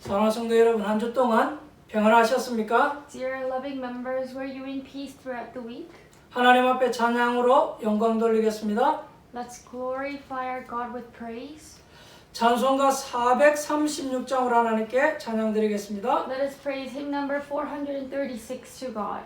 사랑하는 성도 여러분, 한 주 동안 평안하셨습니까? Dear loving members, were you in peace throughout the week? 하나님 앞에 찬양으로 영광 돌리겠습니다. Let's glorify our God with praise. 찬송가 436장으로 하나님께 찬양 드리겠습니다. Let us praise hymn number 436 to God.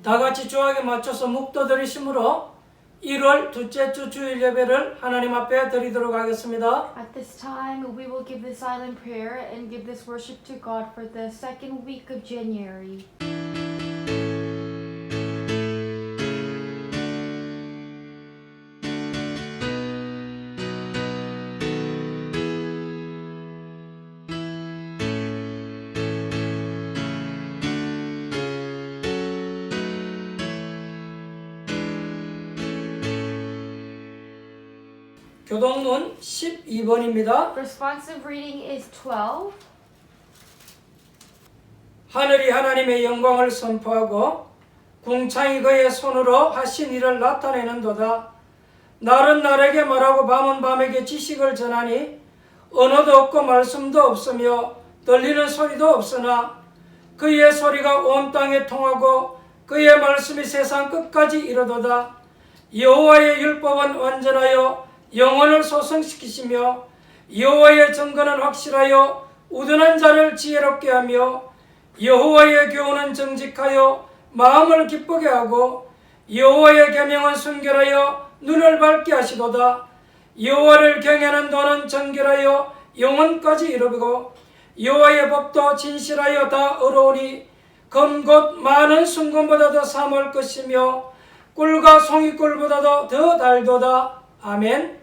다 같이 주악에 맞춰서 묵도 드리심으로 1월 둘째 주 주일 예배를 하나님 앞에 드리도록 하겠습니다. At this time, we will give this silent prayer and give this worship to God for the second week of January. 교동문 12번입니다. Responsive reading is 12. 하늘이 하나님의 영광을 선포하고 궁창이 그의 손으로 하신 일을 나타내는도다. 날은 날에게 말하고 밤은 밤에게 지식을 전하니 언어도 없고 말씀도 없으며 들리는 소리도 없으나 그의 소리가 온 땅에 통하고 그의 말씀이 세상 끝까지 이르도다. 여호와의 율법은 완전하여 영혼을 소성시키시며 여호와의 증거는 확실하여 우둔한 자를 지혜롭게 하며 여호와의 교훈은 정직하여 마음을 기쁘게 하고 여호와의 계명은 순결하여 눈을 밝게 하시도다. 여호와를 경외하는 도는 정결하여 영혼까지 이르고 여호와의 법도 진실하여 다 의로우니 검곧 많은 순금보다도 사모할 것이며 꿀과 송이꿀보다도 더 달도다. 아멘.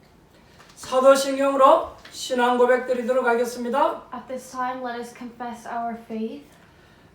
사도신경으로 신앙 고백 드리도록 하겠습니다. At this time, let us confess our faith.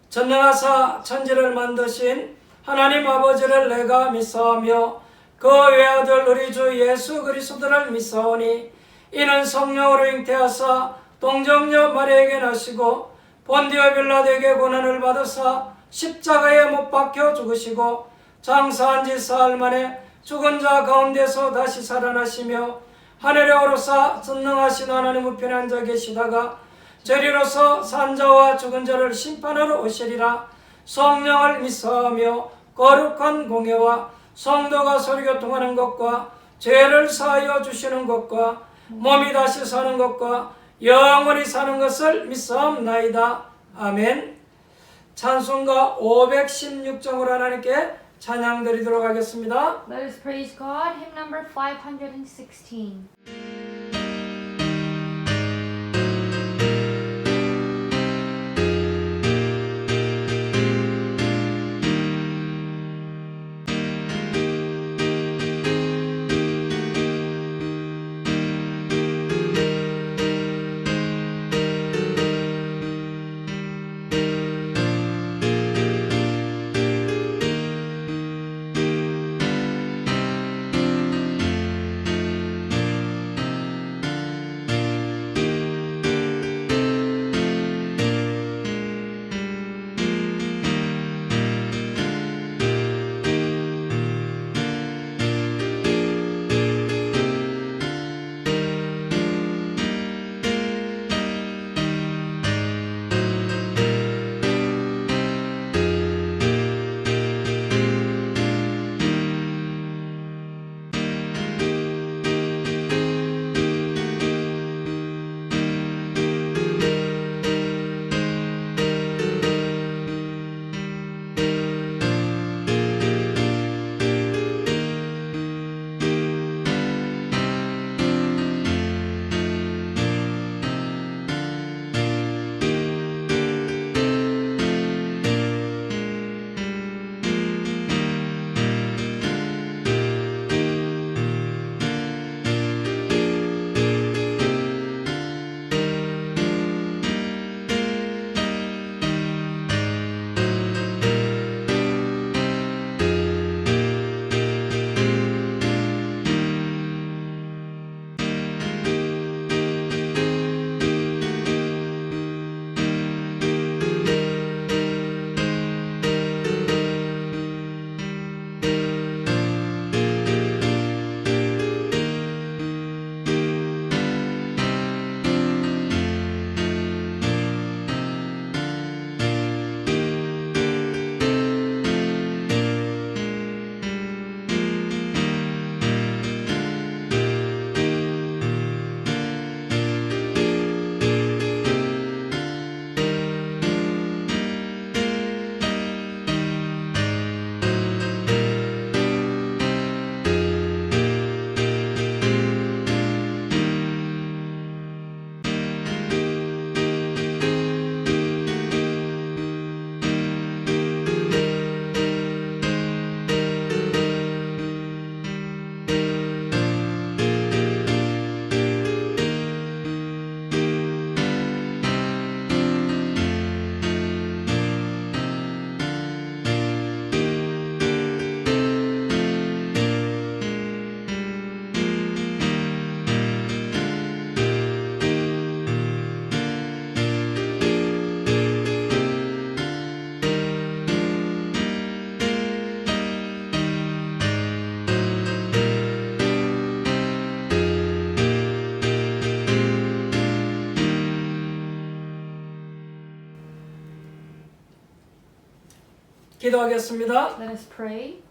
전능하사 천지를 만드신 하나님 아버지를 내가 믿사오며 그 외아들 우리 주 예수 그리스도를 믿사오니 이는 성령으로 잉태하사 동정녀 마리아에게 나시고 본디오 빌라도에게 고난을 받으사 십자가에 못 박혀 죽으시고 장사한 지 사흘 만에 죽은 자 가운데서 다시 살아나시며 하늘에 오르사 전능하신 하나님 우편에 앉아 계시다가 저리로서 산자와 죽은 자를 심판하러 오시리라. 성령을 믿사오며 거룩한 공예와 성도가 서로 교통하는 것과 죄를 사하여 주시는 것과 몸이 다시 사는 것과 영원히 사는 것을 믿사옵나이다. 아멘. 찬송가 516장으로 하나님께 찬양 드리도록 하겠습니다. Let us praise God. Hymn number 516. 기도하겠습니다. Let us pray.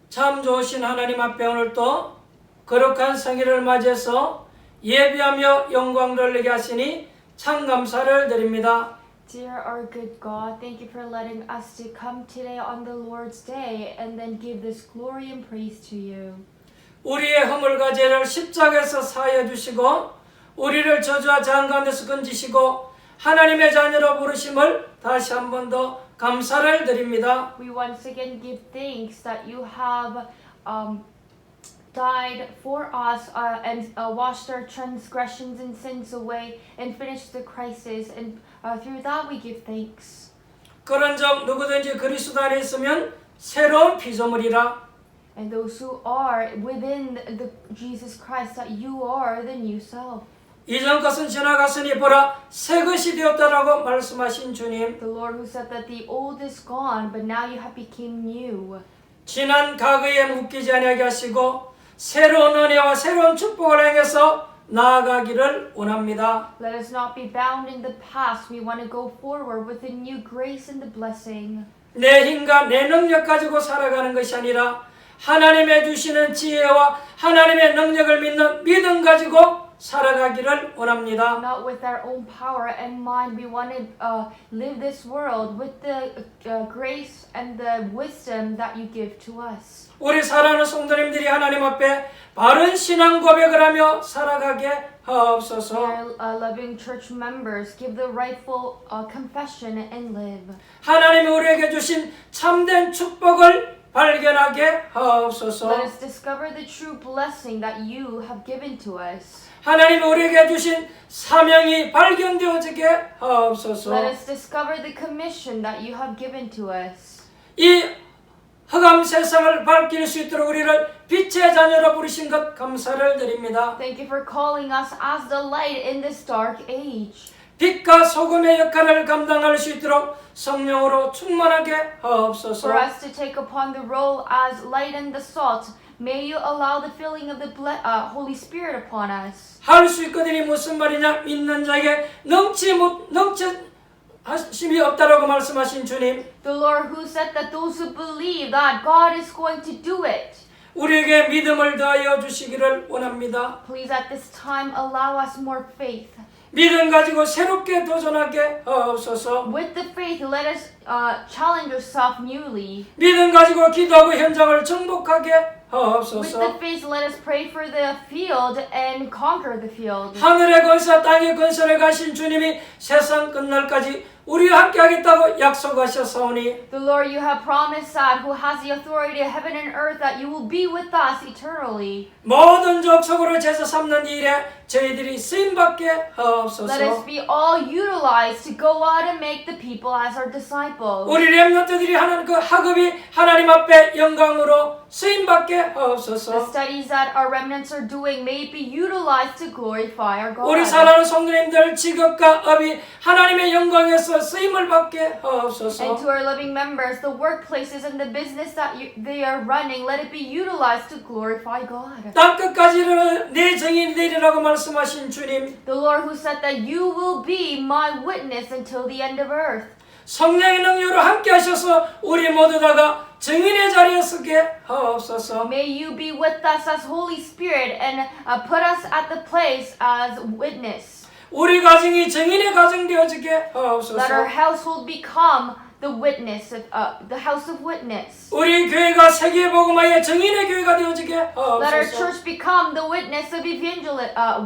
참 좋으신 하나님 앞에 오늘도 거룩한 성일을 맞이해서 예비하며 영광 돌리게 하시니 참 감사를 드립니다. Dear our good God, thank you for letting us to come today on the Lord's Day and then give this glory and praise to you. 우리의 허물과 죄를 십자가에서 사하여 주시고 우리를 저주와 재앙 가운데서 건지시고 하나님의 자녀로 부르심을 다시 한 번 더 감사를 드립니다. We once again give thanks that you have died for us and washed our transgressions and sins away and finished the crisis, and through that we give thanks. 그런즉 누구든지 그리스도 안에 있으면 새로운 피조물이라. And those who are within the Jesus Christ, that you are the new self. 이전 것은 지나갔으니 보라 새 것이 되었다라고 말씀하신 주님. The Lord who said that the old is gone, but now you have become new. 지난 과거에 묶이지 아니하게 하시고 새로운 은혜와 새로운 축복을 행해서 나아가기를 원합니다. Let us not be bound in the past. We want to go forward with the new grace and the blessing. 내 힘과 내 능력 가지고 살아가는 것이 아니라 하나님의 주시는 지혜와 하나님의 능력을 믿는 믿음 가지고 살아가기를 원합니다. Not with our own power and mind. We want to live this world with the grace and the wisdom that you give to us. 우리 사랑하는 성도님들이 하나님 앞에 바른 신앙 고백을 하며 살아가게 하옵소서. Dear loving church members, give the rightful confession and live. 하나님이 우리에게 주신 참된 축복을 발견하게 하옵소서. Let us discover the true blessing that you have given to us. 하나님이 우리에게 주신 사명이 발견되어지게 하옵소서. Let us discover the commission that you have given to us. 이 흑암 세상을 밝힐 수 있도록 우리를 빛의 자녀로 부르신 것 감사를 드립니다. Thank you for calling us as the light in this dark age. 빛과 소금의 역할을 감당할 수 있도록 성령으로 충만하게 하옵소서. For us to take upon the role as light and the salt, may you allow the filling of the Holy Spirit upon us. 할 수 있거든이 무슨 말이냐? 믿는 자에게 넘치심이 없다라고 말씀하신 주님. The Lord who said that those who believe that God is going to do it. 우리에게 믿음을 더하여 주시기를 원합니다. Please at this time allow us more faith. 믿음 가지고 새롭게 도전하게 하옵소서. With the faith, let us challenge ourselves newly. 믿음 가지고 기도하고 현장을 정복하게 With 하옵소서. the faith, let us pray for the field and conquer the field. 하늘의 권세 땅의 권세를 가신 주님이 세상 끝날까지 우리와 함께 하겠다고 약속하셨사오니 The Lord, you have promised that who has the authority of heaven and earth, that you will be with us eternally. 모든 족속으로 제사 삼는 일에 저희들이 쓰임받게 Let us 하옵소서. be all utilized to go out and make the people as our disciples. 우리 렘넌트들이 하는 그 학업이 하나님 앞에 영광으로 쓰임받게 The 하옵소서. studies that our remnants are doing may be utilized to glorify our God. 우리 사랑하는 성도님들 직업과 업이 하나님의 영광에서 쓰임을 받게 And 하옵소서. to our living members, the workplaces and the business that they are running, let it be utilized to glorify God. 땅 끝까지 이르러 내 증인이 되리라고 말씀하신 주님, The Lord who said that you will be my witness until the end of earth. 성령의 능력으로 함께 하셔서 우리 모두 다가 증인의 자리에 서게 하옵소서. May you be with us as Holy Spirit and put us at the place as witness. 우리 가정이 증인의 가정 되어지게 Let our 하옵소서. household become the witness of the house of witness. 우리 교회가 세계 복음화의 증인의 교회가 되어지게 Let our 하옵소서. church become the witness of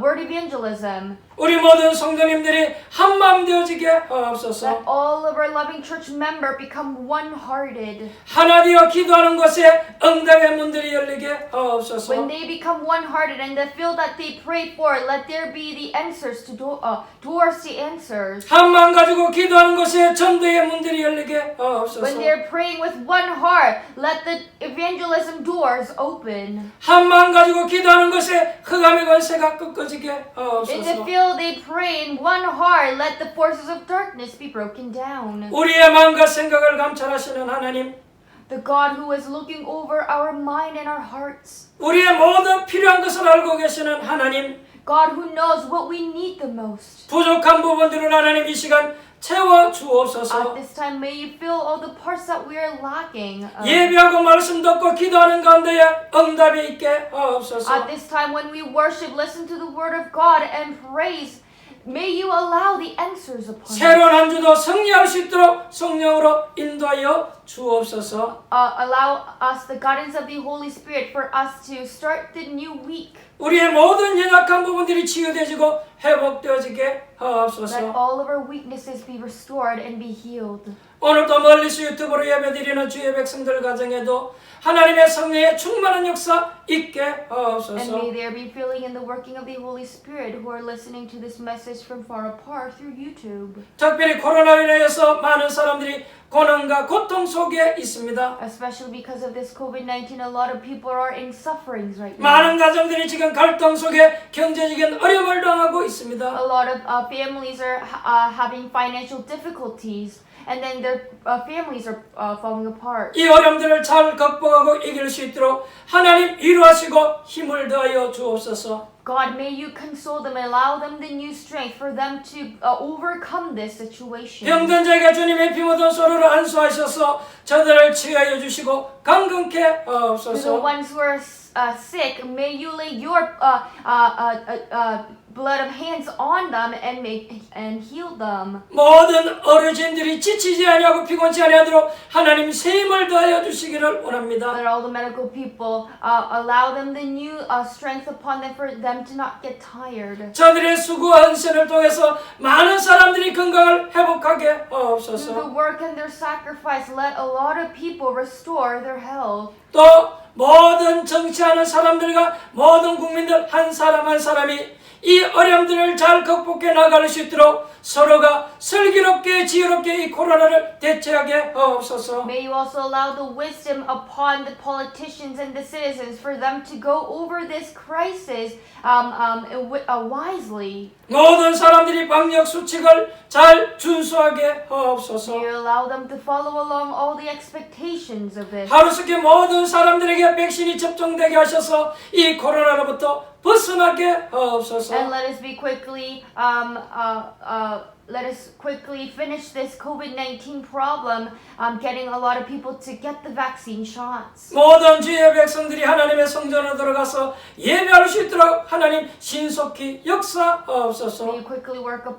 word evangelism. 우리 모든 성도님들이 한마음 되어지게 Let 하옵소서. all of our loving church member become one-hearted. 하나 되어 기도하는 곳에 응답의 문들이 열리게 하옵소서. When they become one-hearted and the field that they pray for, let there be the answers towards the answers. 한마음 가지고 기도하는 곳에 전도의 문들이 열리게 When 하옵소서. they're praying with one heart, let the evangelism doors open. 한마음 가지고 기도하는 곳에 흑암의 권세가 꺾어지게 In the 하옵소서. field they pray in one heart, let the forces of darkness be broken down. 우리의 마음과 생각을 감찰하시는 하나님, The God who is looking over our mind and our hearts. 우리의 모든 필요한 것을 알고 계시는 하나님, God who knows what we need the most. 부족한 부분들을 하나님 이 시간 채워 At 주옵소서. this time, may you fill all the parts that we are lacking. 예배하고 말씀 듣고 기도하는 가운데에 응답이 있게 At 하옵소서. this time, when we worship, listen to the word of God and praise, may you allow the answers upon us. 새로운 한 주도 승리할 수 있도록 성령으로 인도하여 주옵소서. Allow us the guidance of the Holy Spirit for us to start the new week. 우리의 모든 연약한 부분들이 치유되어지고 회복되어지게 Let 하옵소서. all of our weaknesses be restored and be healed. 오늘도 멀리서 유튜브로 예배드리는 주의 백성들 가정에도 하나님의 성령의 충만한 역사 있게 And 하옵소서. may there be filling in the working of the Holy Spirit who are listening to this message from far apart through YouTube. 특별히 코로나로 인하여서 많은 사람들이 고난과 고통 속에 있습니다. Especially because of this COVID-19, a lot of people are in sufferings right now. 많은 가정들이 지금 갈등 속에 경제적인 어려움을 당하고 있습니다. A lot of families are having financial difficulties, and then their families are falling apart. 이 어려움들을 잘 극복하고 이길 수 있도록 하나님 위로하시고 힘을 더하여 주옵소서. God, may you console them and allow them the new strength for them to overcome this situation. 병든 자에게 주님의 피 묻은 손으로 안수하셔서 저들을 치유하여 주시고 강건케 To the 하옵소서. ones who are sick, may you lay your blood of hands on them and heal them. 모든 어르신들이 지치지 아니하고 피곤치 아니하도록 하나님 새 힘을 더하여 주시기를 원합니다. Let all the medical people allow them the new strength upon them for them to not get tired. 저들의 수고와 헌신을 통해서 많은 사람들이 건강을 회복하게 Through the 하옵소서. work and their sacrifice, let a lot of people restore their health. 또 모든 정치하는 사람들과 모든 국민들 한 사람 한 사람이 이 어려움들을 잘 극복해 나갈 수 있도록 서로가 슬기롭게 지혜롭게 이 코로나를 대처하게 하옵소서. May you also allow the wisdom upon the politicians and the citizens for them to go over this crisis wisely. 모든 사람들이 방역 수칙을 잘 준수하게 하옵소서. May you allow them to follow along all the expectations of this. 하루속히 모든 사람들에게 백신이 접종되게 하셔서 이 코로나로부터 벗어나게 하옵소서. And let us be quickly let us quickly finish this COVID-19 problem, getting a lot of people to get the vaccine shots. 모든 주의 백성들이 하나님의 성전으로 들어가서 예배할 수 있도록 하나님 신속히 역사하옵소서. May you quickly work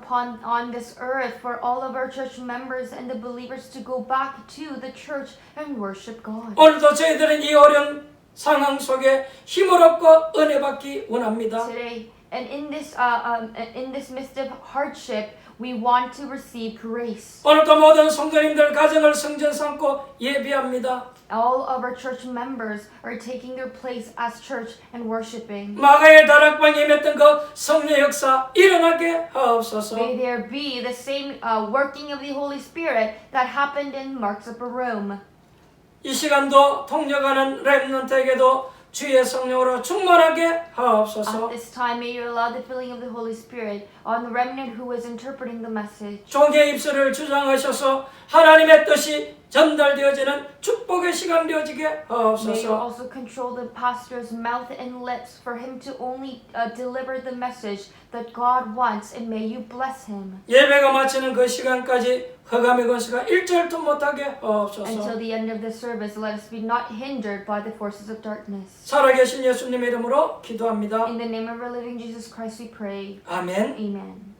on this earth for all of our church members and the believers to go back to the church and worship God. 오늘도 저희들은 이 어려운 상황 속에 힘을 얻고 은혜 받기 원합니다. Today, and in this midst of hardship, we want to receive grace. 오늘도 모든 성도님들 가정을 성전 삼고 예배합니다. All of our church members are taking their place as church and worshiping. 마가의 다락방에 임했던 그 성령 역사 일어나게 하옵소서. May there be the same working of the Holy Spirit that happened in Mark's upper room. 이 시간도 통역하는 렘넌트에게도 주의 성령으로 충만하게 하옵소서. At this time, may you allow the filling of the Holy Spirit on the remnant who is interpreting the message. 종의 입술을 주장하셔서 하나님의 뜻이 전달되어지는 축복의 시간 되어지게 May you 하옵소서. also control the pastor's mouth and lips for him to only deliver the message that God wants, and may you bless him. 예배가 마치는 그 시간까지 흑암의 권세가 일절도 못하게 하옵소서. Until the end of the service, let us be not hindered by the forces of darkness. 살아계신 예수님의 이름으로 기도합니다. In the name of our living Jesus Christ, we pray. 아멘. Amen.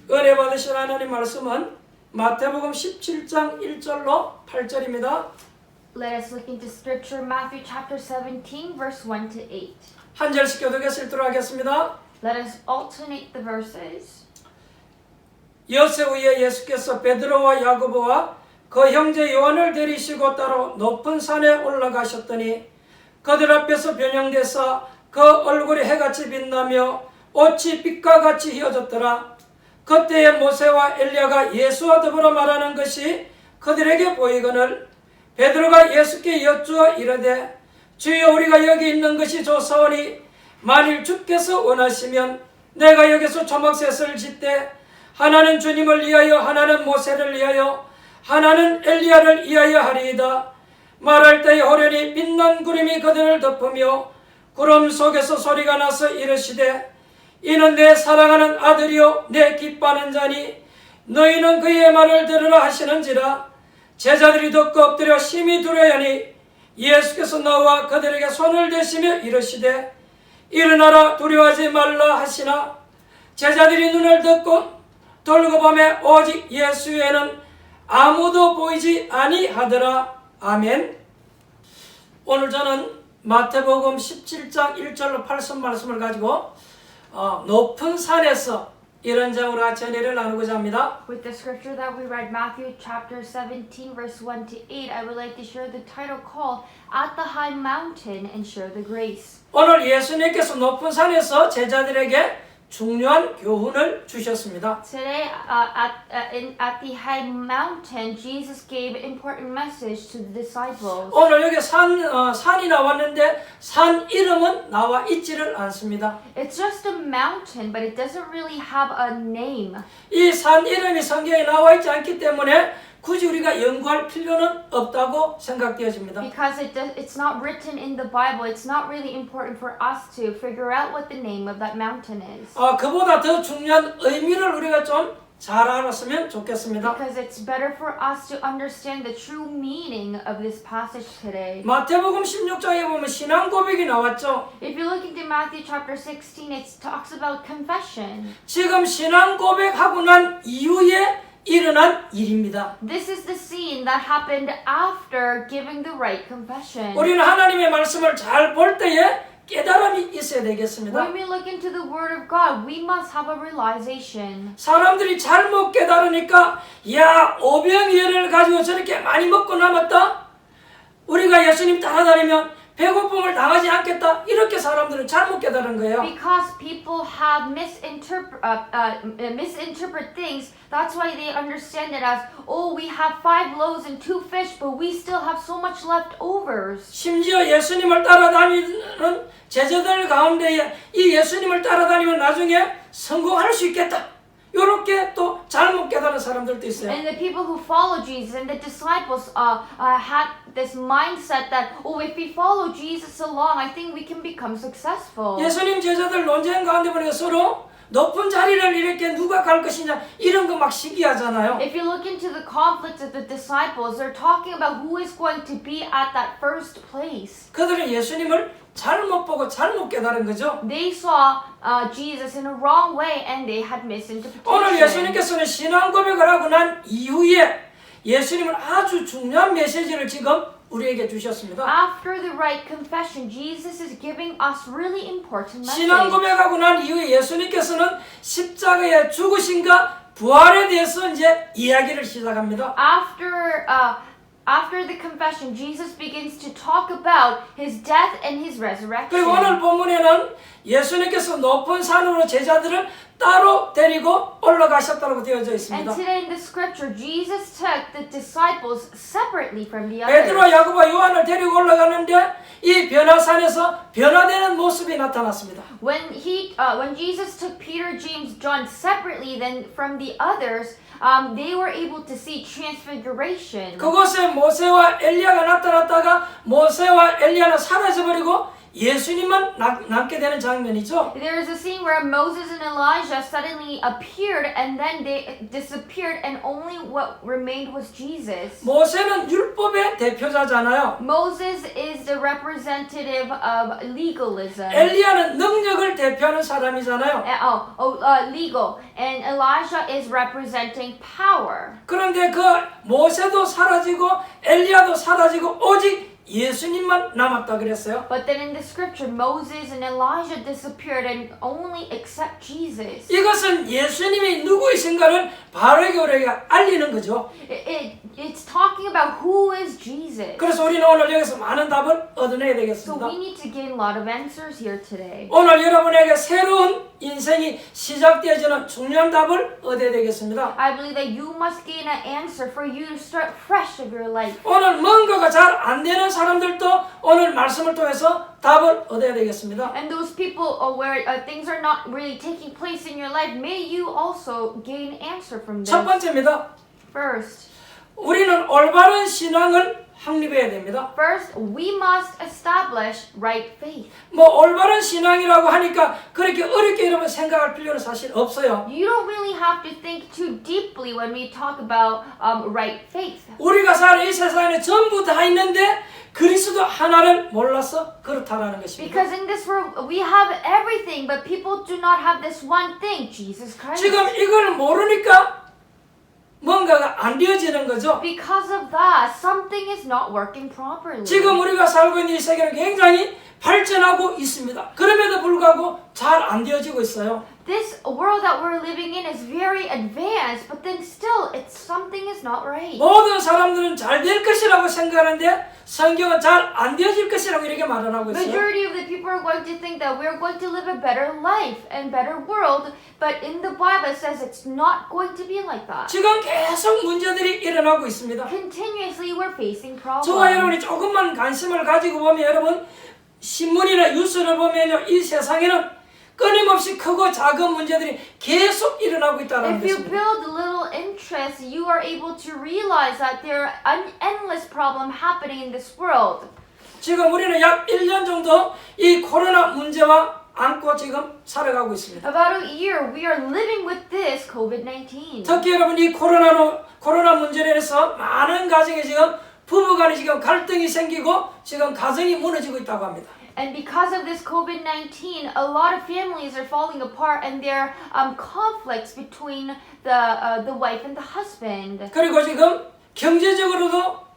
은혜 받으신 하나님 말씀은 마태복음 17장 1절로 8절입니다. Let us look into Scripture, Matthew chapter 17, verse 1 to 8. 한 절씩 교독해서 읽도록 하겠습니다. Let us alternate the verses. 엿새 후에 예수께서 베드로와 야고보와 그 형제 요한을 데리시고 따로 높은 산에 올라가셨더니 그들 앞에서 변형되사 그 얼굴이 해같이 빛나며 옷이 빛과 같이 휘어졌더라. 그때에 모세와 엘리야가 예수와 더불어 말하는 것이 그들에게 보이거늘 베드로가 예수께 여쭈어 이르되 주여 우리가 여기 있는 것이 좋사오니 만일 주께서 원하시면 내가 여기서 초막셋을 짓되 하나는 주님을 위하여 하나는 모세를 위하여 하나는 엘리야를 위하여 하리이다. 말할 때에 호련히 빛난 구름이 그들을 덮으며 구름 속에서 소리가 나서 이르시되 이는 내 사랑하는 아들이요 내 기뻐하는 자니 너희는 그의 말을 들으라 하시는지라. 제자들이 듣고 엎드려 심히 두려워하니 예수께서 나와 그들에게 손을 대시며 이르시되 일어나라 두려워하지 말라 하시나 제자들이 눈을 들고 보매 오직 예수 외에는 아무도 보이지 아니하더라. 아멘. 오늘 저는 마태복음 17장 1절로 8선 말씀을 가지고 높은 산에서 이런 장으로 같이 은혜를 나누고자 합니다. With the scripture that we read, Matthew chapter 17, verse 1 to 8, I would like to share the title called At the High Mountain and Share the Grace. 오늘 예수님께서 높은 산에서 제자들에게 중요한 교훈을 주셨습니다. Today, at the high mountain, Jesus gave an important message to the disciples. 오늘 여기 산이 나왔는데 산 이름은 나와 있지를 않습니다. It's just a mountain, but it doesn't really have a name. 이 산 이름이 성경에 나와 있지 않기 때문에 굳이 우리가 연구할 필요는 없다고 생각되어집니다. Because it's not written in the Bible, it's not really important for us to figure out what the name of that mountain is. 그보다 더 중요한 의미를 우리가 좀 잘 알았으면 좋겠습니다. Because it's better for us to understand the true meaning of this passage today. 마태복음 16장에 보면 신앙 고백이 나왔죠. If you look into Matthew chapter 16, it talks about confession. 지금 신앙 고백하고 난 이후에 일어난 일입니다. This is the scene that happened after giving the right confession. 우리는 하나님의 말씀을 잘 볼 때에 깨달음이 있어야 되겠습니다. When we look into the Word of God, we must have a realization. 사람들이 잘못 깨달으니까 야 오병이어를 가지고 저렇게 많이 먹고 남았다? 우리가 예수님 따라다니면 배고픔을 당하지 않겠다? 이렇게 사람들은 잘못 깨달은 거예요. Because people have misinterpret things, that's why they understand it as, oh, we have 5 loaves and 2 fish, but we still have so much leftovers. 심지어 예수님을 따라다니는 제자들 가운데에 이 예수님을 따라다니면 나중에 성공할 수 있겠다. 이렇게 또 잘못 깨달은 사람들도 있어요. And the people who follow Jesus and the disciples had this mindset that, oh, if we follow Jesus along, I think we can become successful. 예수님 제자들 논쟁 가운데 보니까 서로 높은 자리를 이렇게 누가 갈 것이냐 이런 거 막 시기하잖아요. If you look into the conflict of the disciples, they're talking about who is going to be at that first place. 그들은 예수님을 잘못 보고 잘못 깨달은 거죠. They saw Jesus in a wrong way and they had misinterpretation. 오늘 예수님께서는 신앙 고백을 하고 난 이후에 예수님은 아주 중요한 메시지를 지금 우리에게 주셨습니다. After the right confession, Jesus is giving us really important message. 신앙 고백하고 난 이후에 예수님께서는 십자가의 죽으심과 부활에 대해서 이제 이야기를 시작합니다. After the confession, Jesus begins to talk about his death and his resurrection. 그리고 오늘 본문에는 예수님께서 높은 산으로 제자들을 따로 데리고 올라가셨다고 되어져 있습니다. And today in the scripture, Jesus took the disciples separately from the others. 베드로, 야고보, 요한을 데리고 올라가는데 이 변화산에서 변화되는 모습이 나타났습니다. When Jesus took Peter, James, John separately then from the others, they were able to see transfiguration. 그곳에 모세와 엘리야가 나타났다가 모세와 엘리야는 사라져버리고 예수님만 남게 되는 장면이죠. There is a scene where Moses and Elijah suddenly appeared and then they disappeared and only what remained was Jesus. 모세는 율법의 대표자잖아요. Moses is the representative of legalism. 엘리야는 능력을 대표하는 사람이잖아요. Legal. And Elijah is representing power. 그런데 그 모세도 사라지고 엘리야도 사라지고 오직 예수님만 남았다 그랬어요. But then in the scripture, Moses and Elijah disappeared and only except Jesus. 이것은 예수님이 누구이신가를 바르게 우리에게 알리는 거죠. It's talking about who is Jesus. 그래서 우리는 오늘 여기서 많은 답을 얻어내야 So 되겠습니다. we need to gain a lot of answers here today. 오늘 여러분에게 새로운 인생이 시작되어지는 중요한 답을 얻어야 되겠습니다. I believe that you must gain an answer for you to start fresh of your life. 오늘 뭔가가 잘 안 되는 사람들도 오늘 말씀을 통해서 답을 얻어야 되겠습니다. And those people where things are not really taking place in your life, may you also gain answer from 첫 them. 번째입니다. First, 우리는 올바른 신앙을 확립해야 됩니다. First, we must establish right faith. 뭐 올바른 신앙이라고 하니까 그렇게 어렵게 여러분 생각할 필요는 사실 없어요. You don't really have to think too deeply when we talk about right faith. 우리가 사는 이 세상에 전부 다 있는데 그리스도 하나를 몰라서 그렇다라는 것입니다. Because in this world, we have everything, but people do not have this one thing, Jesus Christ. 지금 이걸 모르니까 뭔가가 안 되어지는 거죠. Because of that, something is not working properly. 지금 우리가 살고 있는 이 세계는 굉장히 발전하고 있습니다. 그럼에도 불구하고 잘 안 되어지고 있어요. This world that we're living in is very advanced, but then still, something is not right. 모든 사람들은 잘 될 것이라고 생각하는데 성경은 잘 안 되어질 것이라고 이렇게 말을 하고 있어요. Majority of the people are going to think that we're going to live a better life and better world, but in the Bible it says it's not going to be like that. 지금 계속 문제들이 일어나고 있습니다. Continuously, we're facing problems. 저와 여러분이 조금만 관심을 가지고 보면 여러분 신문이나 뉴스를 보면요 이 세상에는 끊임없이 크고 작은 문제들이 계속 일어나고 있다는 If you 것입니다. build a little interest, you are able to realize that there are an endless problem happening in this world. 지금 우리는 약 1년 정도 이 코로나 문제와 안고 지금 살아가고 있습니다. About a year, we are living with this COVID-19. 특히 여러분 이 코로나 문제로 인해서 많은 가정에 지금 부부간에 지금 갈등이 생기고 지금 가정이 무너지고 있다고 합니다. And because of this COVID-19, a lot of families are falling apart, and there are conflicts between the wife and the husband. 그리고 지금 경제적으로도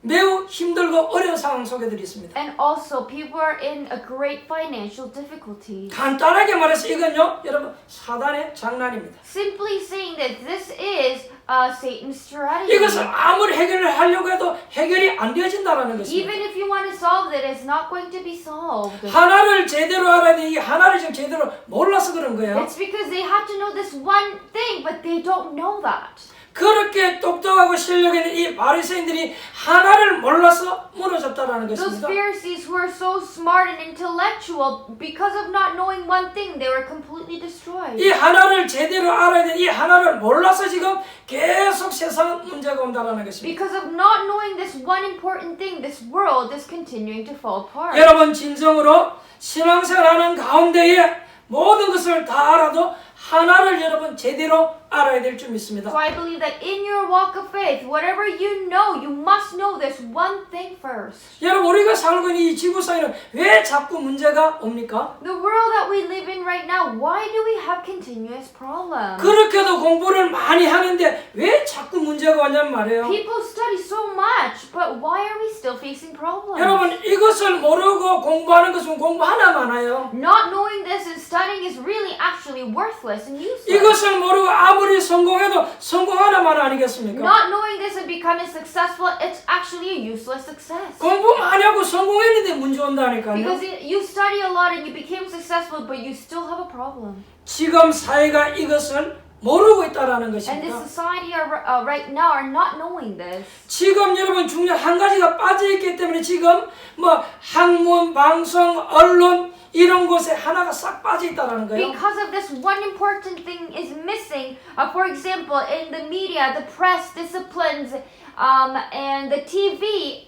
매우 힘들고 어려운 상황 속에들 있습니다. And also, people are in a great financial difficulty. 간단하게 말해서 이건요, 여러분 사단의 장난입니다. Simply saying that this is Satan's strategy. 이것을 아무리 해결을 하려고 해도 해결이 안 되어진다라는 것입니다. Even if you want to solve it, it's not going to be solved. 하나를 제대로 알아야 돼. 이 하나를 지금 제대로 몰라서 그런 거예요. It's because they have to know this one thing, but they don't know that. 그렇게 똑똑하고 실력 있는 이 바리새인들이 하나를 몰라서 무너졌다라는 Those 것입니다. Pharisees who are so smart and intellectual, because of not knowing one thing, they were completely destroyed. 이 하나를 제대로 알아야 돼. 이 하나를 몰라서 지금 계속 세상 문제가 온다라는 것입니다. Because of not knowing this one important thing, this world is continuing to fall apart. 여러분 진정으로 신앙생활하는 가운데에 모든 것을 다 알아도 하나를 여러분 제대로 알아야 될 줄 믿습니다. So I believe that in your walk of faith, whatever you know, you must know this one thing first. 여러분 우리가 살고 있는 이 지구상에는 왜 자꾸 문제가 옵니까? The world that we live in right now, why do we have continuous problems? 그렇게도 공부를 많이 하는데 왜 자꾸 문제가 오냐는 말이에요. People study so much, but why are we still facing problems? 여러분 이것을 모르고 공부하는 것은 공부 하나만 해요. Not knowing this and studying is really actually worthless and useless. 이것을 모르고 아무리 성공해도 성공 하나만 아니겠습니까? Not knowing this and becoming successful, it's actually a useless success. 공부 많이 하고 성공했는데 문제 온다니까요. Because you study a lot and you became successful, but you still have a problem. 지금 사회가 이것을 모르고 있다라는 And the 것입니다. society right now are not knowing this. 지금 여러분 중요한 한 가지가 빠져있기 때문에 지금 뭐 학문, 방송, 언론 이런 곳에 하나가 싹 빠져있다는 거예요. Because of this, one important thing is missing. For example, in the media, the press, disciplines, and the TV,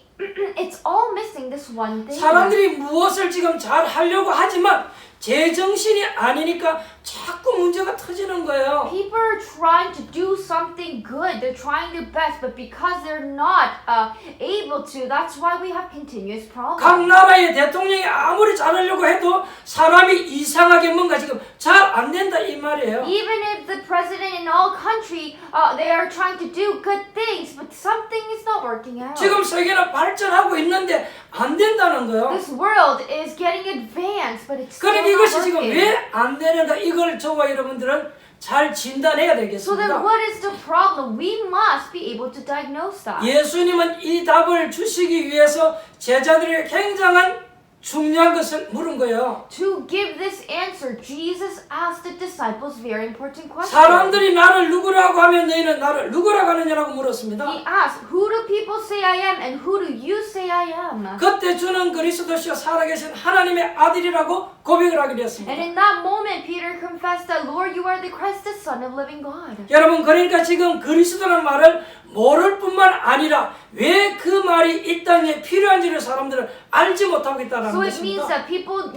it's all missing this one thing. 사람들이 무엇을 지금 잘 하려고 하지만 제정신이 아니니까 자꾸 문제가 터지는 거예요. People are trying to do something good. They're trying their best, but because they're not able to, that's why we have continuous problems. 각 나라의 대통령이 아무리 잘하려고 해도 사람이 이상하게 뭔가 지금 잘 안 된다 이 말이에요. Even if the president in all country, they are trying to do good things, but something is not working out. 지금 세계는 발전하고 있는데 안 된다는 거예요. This world is getting advanced, but it's still 그러니까 not 이것이 지금 working. 왜 안 되는가 이걸 저와 여러분들은 잘 진단해야 So then 되겠습니다. what is the problem? We must be able to diagnose that. 예수님은 이 답을 주시기 위해서 제자들에게 굉장한 중요한 것을 물은 거예요. To give this answer, Jesus asked the disciples very important questions. 사람들이 나를 누구라고 하면 너희는 나를 누구라고 하느냐라고 물었습니다. He asked, who do people say I am and who do you say I am? 그때 주는 그리스도시요 살아계신 하나님의 아들이라고 고백을 하게 And 되었습니다. in that moment, Peter confessed that, Lord, you are the Christ, the Son of living God. 여러분 그러니까 지금 그리스도라는 말을 모를 뿐만 아니라 왜 그 말이 이 땅에 필요한지를 사람들은 알지 못하고 있다는 So it means 것입니다. that people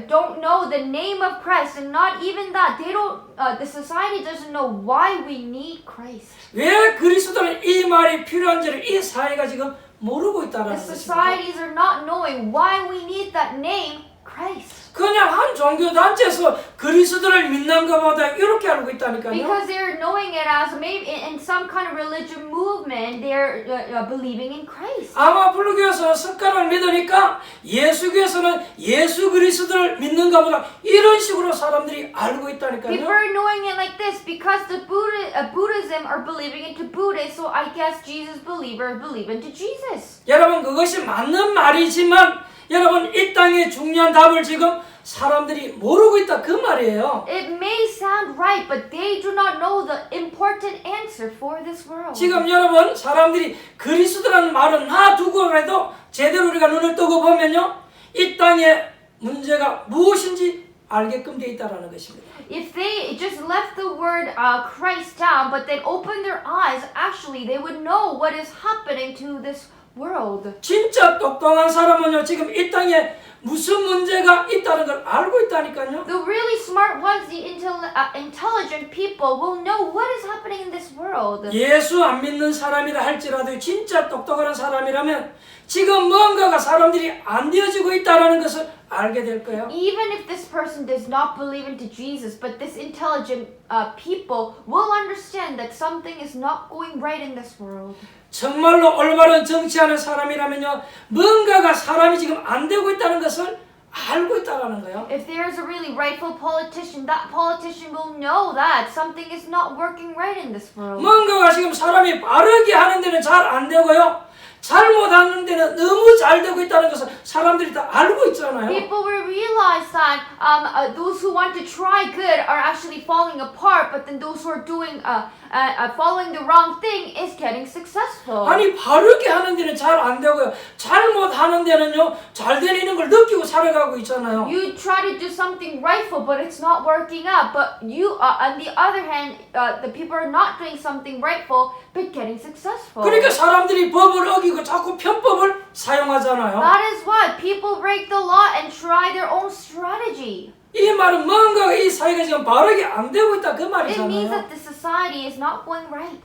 don't know the name of Christ, and not even that they don't. The society doesn't know why we need Christ. 왜 그리스도는 이 말이 필요한지를 이 사회가 지금 모르고 있다는 The 것입니다. societies are not knowing why we need that name, Christ. 그냥 한 종교단체에서 그리스도를 믿는 것보다 이렇게 알고 있다니까요. Because they're knowing it as maybe in some kind of religion movement, they're believing in Christ. 아마 불교에서 석가를 믿으니까 예수교에서는 예수 그리스도를 믿는 것보다 이런 식으로 사람들이 알고 People 있다니까요. are knowing it like this because the Buddhism are believing into Buddhist, so I guess Jesus believers believe into Jesus. 여러분 그것이 맞는 말이지만 여러분 이 땅의 중요한 답을 지금 사람들이 모르고 있다 그 말이에요. It may sound right, but they do not know the important answer for this world. 지금 여러분 사람들이 그리스도라는 말은 놔두고 해도 제대로 우리가 눈을 뜨고 보면요 이 땅의 문제가 무엇인지 알게끔 되어 있다는 것입니다. If they just left the word Christ down, but then opened their eyes, actually they would know what is happening to this world. 진짜 똑똑한 사람은요 지금 이 땅에 무슨 문제가 있다는 걸 알고 있다니까요. The really smart ones, the intelligent people, will know what is happening in this world. 예수 안 믿는 사람이라 할지라도 진짜 똑똑한 사람이라면 지금 뭔가가 사람들이 안 되어지고 있다는 것을 알게 될 거예요. Even if this person does not believe into Jesus, but this intelligent people will understand that something is not going right in this world. 정말로 올바른 정치하는 사람이라면요 뭔가가 사람이 지금 안 되고 있다는 것을 알고 있다는 거예요. If there is a really rightful politician, that politician will know that something is not working right in this world. 뭔가가 지금 사람이 바르게 하는 데는 잘 안 되고요 잘못하는 데는 너무 잘 되고 있다는 것을 사람들이 다 알고 있잖아요. People will realize that those who want to try good are actually falling apart, but then those who are doing following the wrong thing is getting successful. 아니 바르게 하는 데는 잘 안 되고요 잘못하는 데는요 잘 되는 걸 느끼고 살아가고 있잖아요. You try to do something rightful, but it's not working out. But you, on the other hand, the people are not doing something rightful, but getting successful. 그러니까 사람들이 법을 어기고 자꾸 편법을 사용하잖아요. That is why people break the law and try their own strategy. 이 말은 뭔가가 이 사회가 지금 바르게 안 되고 있다 그 It means 말이잖아요. that the society is not going right.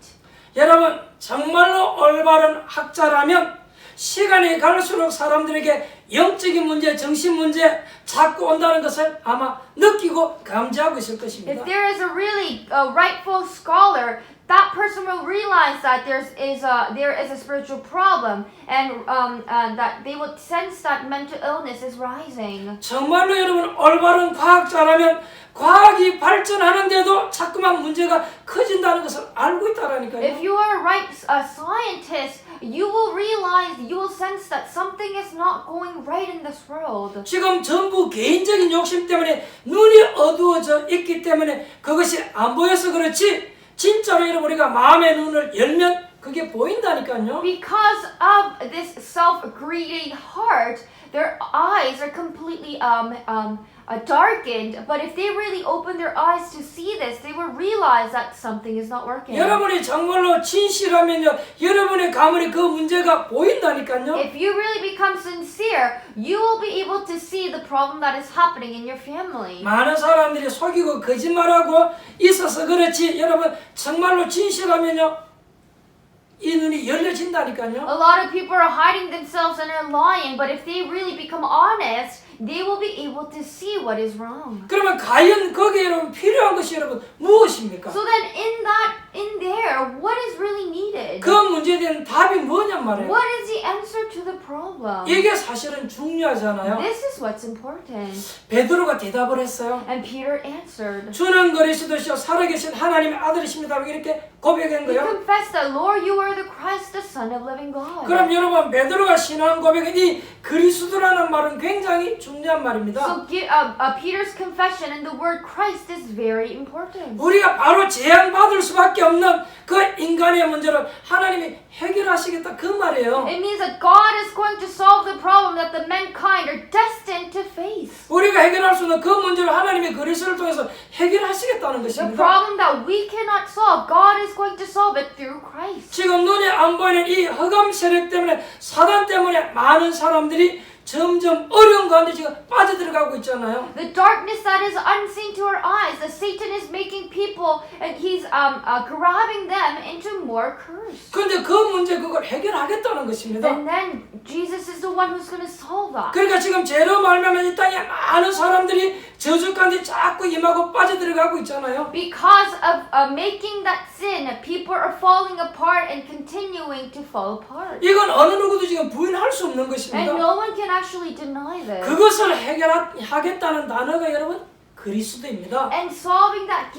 여러분 정말로 올바른 학자라면 시간이 갈수록 사람들에게 영적인 문제, 정신 문제 자꾸 온다는 것을 아마 느끼고 감지하고 있을 것입니다. If there is a really rightful scholar, that person will realize that there is a spiritual problem, and that they will sense that mental illness is rising. 정말로 여러분 올바른 과학자라면 과학이 발전하는데도 자꾸만 문제가 커진다는 것을 알고 있다라니까요. If you are a right scientist, you will realize, you will sense that something is not going right in this world. 지금 전부 개인적인 욕심 때문에 눈이 어두워져 있기 때문에 그것이 안 보여서 그렇지 진짜로 여러분 우리가 마음의 눈을 열면 그게 보인다니까요. Because of this self-greedy heart, their eyes are completely darkened. But if they really open their eyes to see this, they will realize that something is not working. 여러분이 정말로 진실하면요, 여러분의 가문에 그 문제가 보인다니까요. If you really become sincere, you will be able to see the problem that is happening in your family. 많은 사람들이 속이고 거짓말하고 있어서 그렇지 여러분 정말로 진실하면요 이 눈이 열려진다니까요. A lot of people are hiding themselves and are lying, but if they really become honest, they will be able to see what is wrong. 그러면 과연 거기에 여러분 필요한 것이 여러분 무엇입니까? So then in there, what is really needed? 그 문제에 대한 답이 뭐냔 말이에요. What is the answer to the problem? 이게 사실은 중요하잖아요. This is what's important. 베드로가 대답을 했어요. And Peter answered. 주는 그리스도시요 살아계신 하나님의 아들이십니다. 이렇게 고백한 He 거예요. confessed that, Lord, you are the Christ, the Son of living God. 그럼 여러분 베드로가 신앙 고백한 이 그리스도라는 말은 굉장히 중요한 말입니다. So Peter's confession and the word Christ is very important. 우리가 바로 재앙받을 수밖에 없는 그 인간의 문제를 하나님이 해결하시겠다 그 말이에요. It means that God is going to solve the problem that the mankind are destined to face. 우리가 해결할 수 있는 그 문제를 하나님이 그리스도를 통해서 해결하시겠다는 The 것입니다. problem that we cannot solve, God is going to solve it through Christ. 지금 눈에 안 보이는 이 흑암 세력 때문에 사단 때문에 많은 사람들이 점점 어려운 가운데 지금 빠져들어가고 있잖아요. The darkness that is unseen to our eyes, that Satan is making people and he's grabbing them into more curse. 그런데 그 문제 그걸 해결하겠다는 것입니다. And then Jesus is the one who's going to solve that. 그러니까 지금 죄로 말미암아 이 땅에 많은 사람들이 저주 가운데 자꾸 임하고 빠져들어가고 있잖아요. Because of making that sin, people are falling apart and continuing to fall apart. 이건 어느 누구도 지금 부인할 수 없는 And 것입니다. no one can actually deny this. 그것을 해결하겠다는 단어가 여러분 그리스도입니다. And solving that,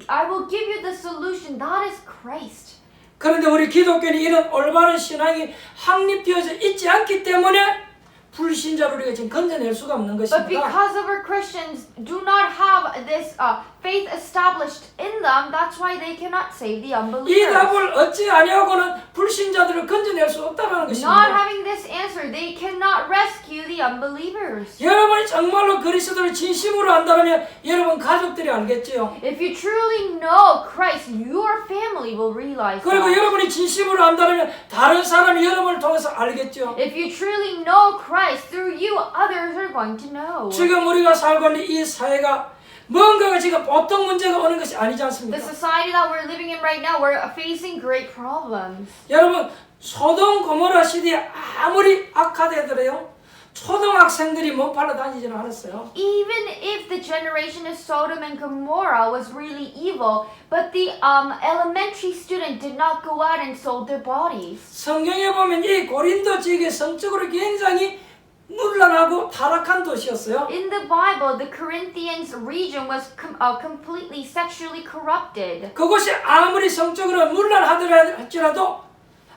I will give you the solution, that is Christ. 그런데 우리 기독교는 이런 올바른 신앙이 확립되어져 있지 않기 때문에 불신자를 우리가 지금 건져낼 수가 없는 But 것입니다. because of our Christians do not have this faith established in them, that's why they cannot save the 이 unbelievers. 답을 얻지 아니하고는 불신자들을 건져낼 수 없다는 Not 것입니다. having this answer, they cannot rescue the unbelievers. 여러분이 정말로 그리스도를 진심으로 안다면 여러분 가족들이 알겠지요. If you truly know Christ, your family will realize 그리고 that. 여러분이 진심으로 안다면 다른 사람이 여러분을 통해서 알겠죠. If you truly know Christ, through you, others are going to know. 지금 우리가 살고 있는 이 사회가 뭔가가 지금 보통 문제가 오는 것이 아니지 The 않습니까? society that we're living in right now, we're facing great problems. 여러분 소돔 고모라 시대에 아무리 악하되더라도 초등학생들이 몸팔러 다니지는 않았어요. Even if the generation of Sodom and Gomorrah was really evil, but the elementary student did not go out and sold their bodies. 성경에 보면 이 고린도 지역이 성적으로 굉장히 문란하고 타락한 도시였어요. In the Bible, the Corinthians region was completely sexually corrupted. 그곳이 아무리 성적으로 문란하더라도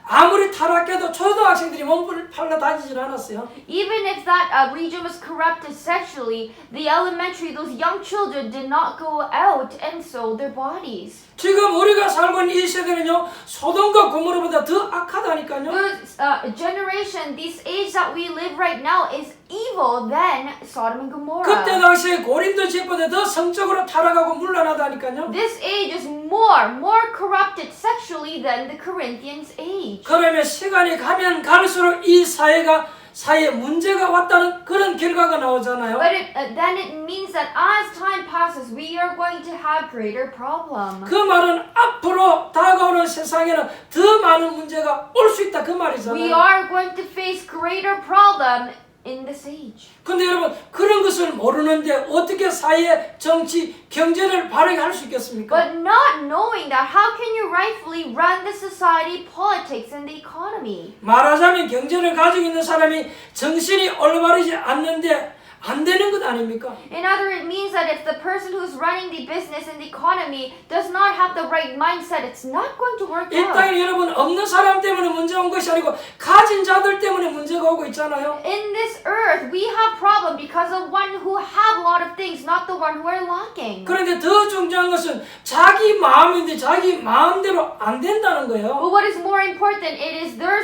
아무리 타락해도 초등학생들이 몸을 팔러 다니질 않았어요. Even if that region was corrupted sexually, the elementary, those young children did not go out and sold their bodies. 지금 우리가 살고 있는 이 세대는요 소돔과 고모라보다 더 악하다니까요. The generation, this age that we live right now is evil than Sodom and Gomorrah. 그때 당시에 고린도 지역보다 더 성적으로 타락하고 문란하다니까요. This age is more corrupted sexually than the Corinthians age. 그러면 시간이 가면 갈수록 이 사회에 문제가 왔다는 그런 결과가 나오잖아요. But then it means that as time passes, we are going to have greater problems. 그 말은 앞으로 다가오는 세상에는 더 많은 문제가 올 수 있다 그 We 말이잖아요. are going to face greater problem in this age. 근데 여러분 그런 것을 모르는데 어떻게 사회, 정치, 경제를 발휘할 수 있겠습니까? But not knowing that, how can you rightfully run the society, politics, and the economy? 말하자면 경제를 가지고 있는 사람이 정신이 올바르지 않는데 안 되는 것 아닙니까? In other words, it means that if the person who's running the business and the economy does not have the right mindset, it's not going to work 이 out. 땅에 여러분 없는 사람 때문에 문제 온 것이 아니고 가진 자들 때문에 문제가 오고 있잖아요. In this earth, we have problem because of one who have a lot of things, not the one who are lacking. 그런데 더 중요한 것은 자기 마음인데 자기 마음대로 안 된다는 거예요. But what is more important, it is their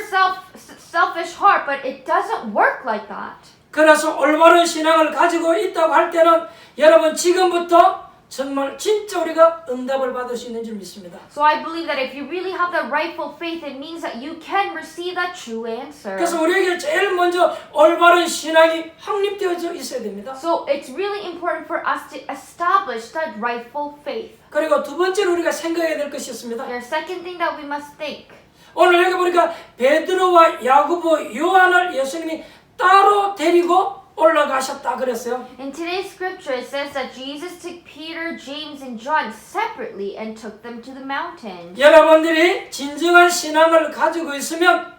selfish heart, but it doesn't work like that. 그래서 올바른 신앙을 가지고 있다고 할 때는 여러분 지금부터 정말 진짜 우리가 응답을 받을 수 있는 줄 믿습니다. So I believe that if you really have the rightful faith, it means that you can receive that true answer. 그래서 우리에게 제일 먼저 올바른 신앙이 확립되어져 있어야 됩니다. So it's really important for us to establish that rightful faith. 그리고 두 번째로 우리가 생각해야 될 것이 있습니다. The second thing that we must think. 오늘 여기 보니까 베드로와 야고보, 요한을 예수님이 따로 데리고 올라가셨다 그랬어요. In today's scripture, it says that Jesus took Peter, James, and John separately and took them to the mountain. 여러분들이 진정한 신앙을 가지고 있으면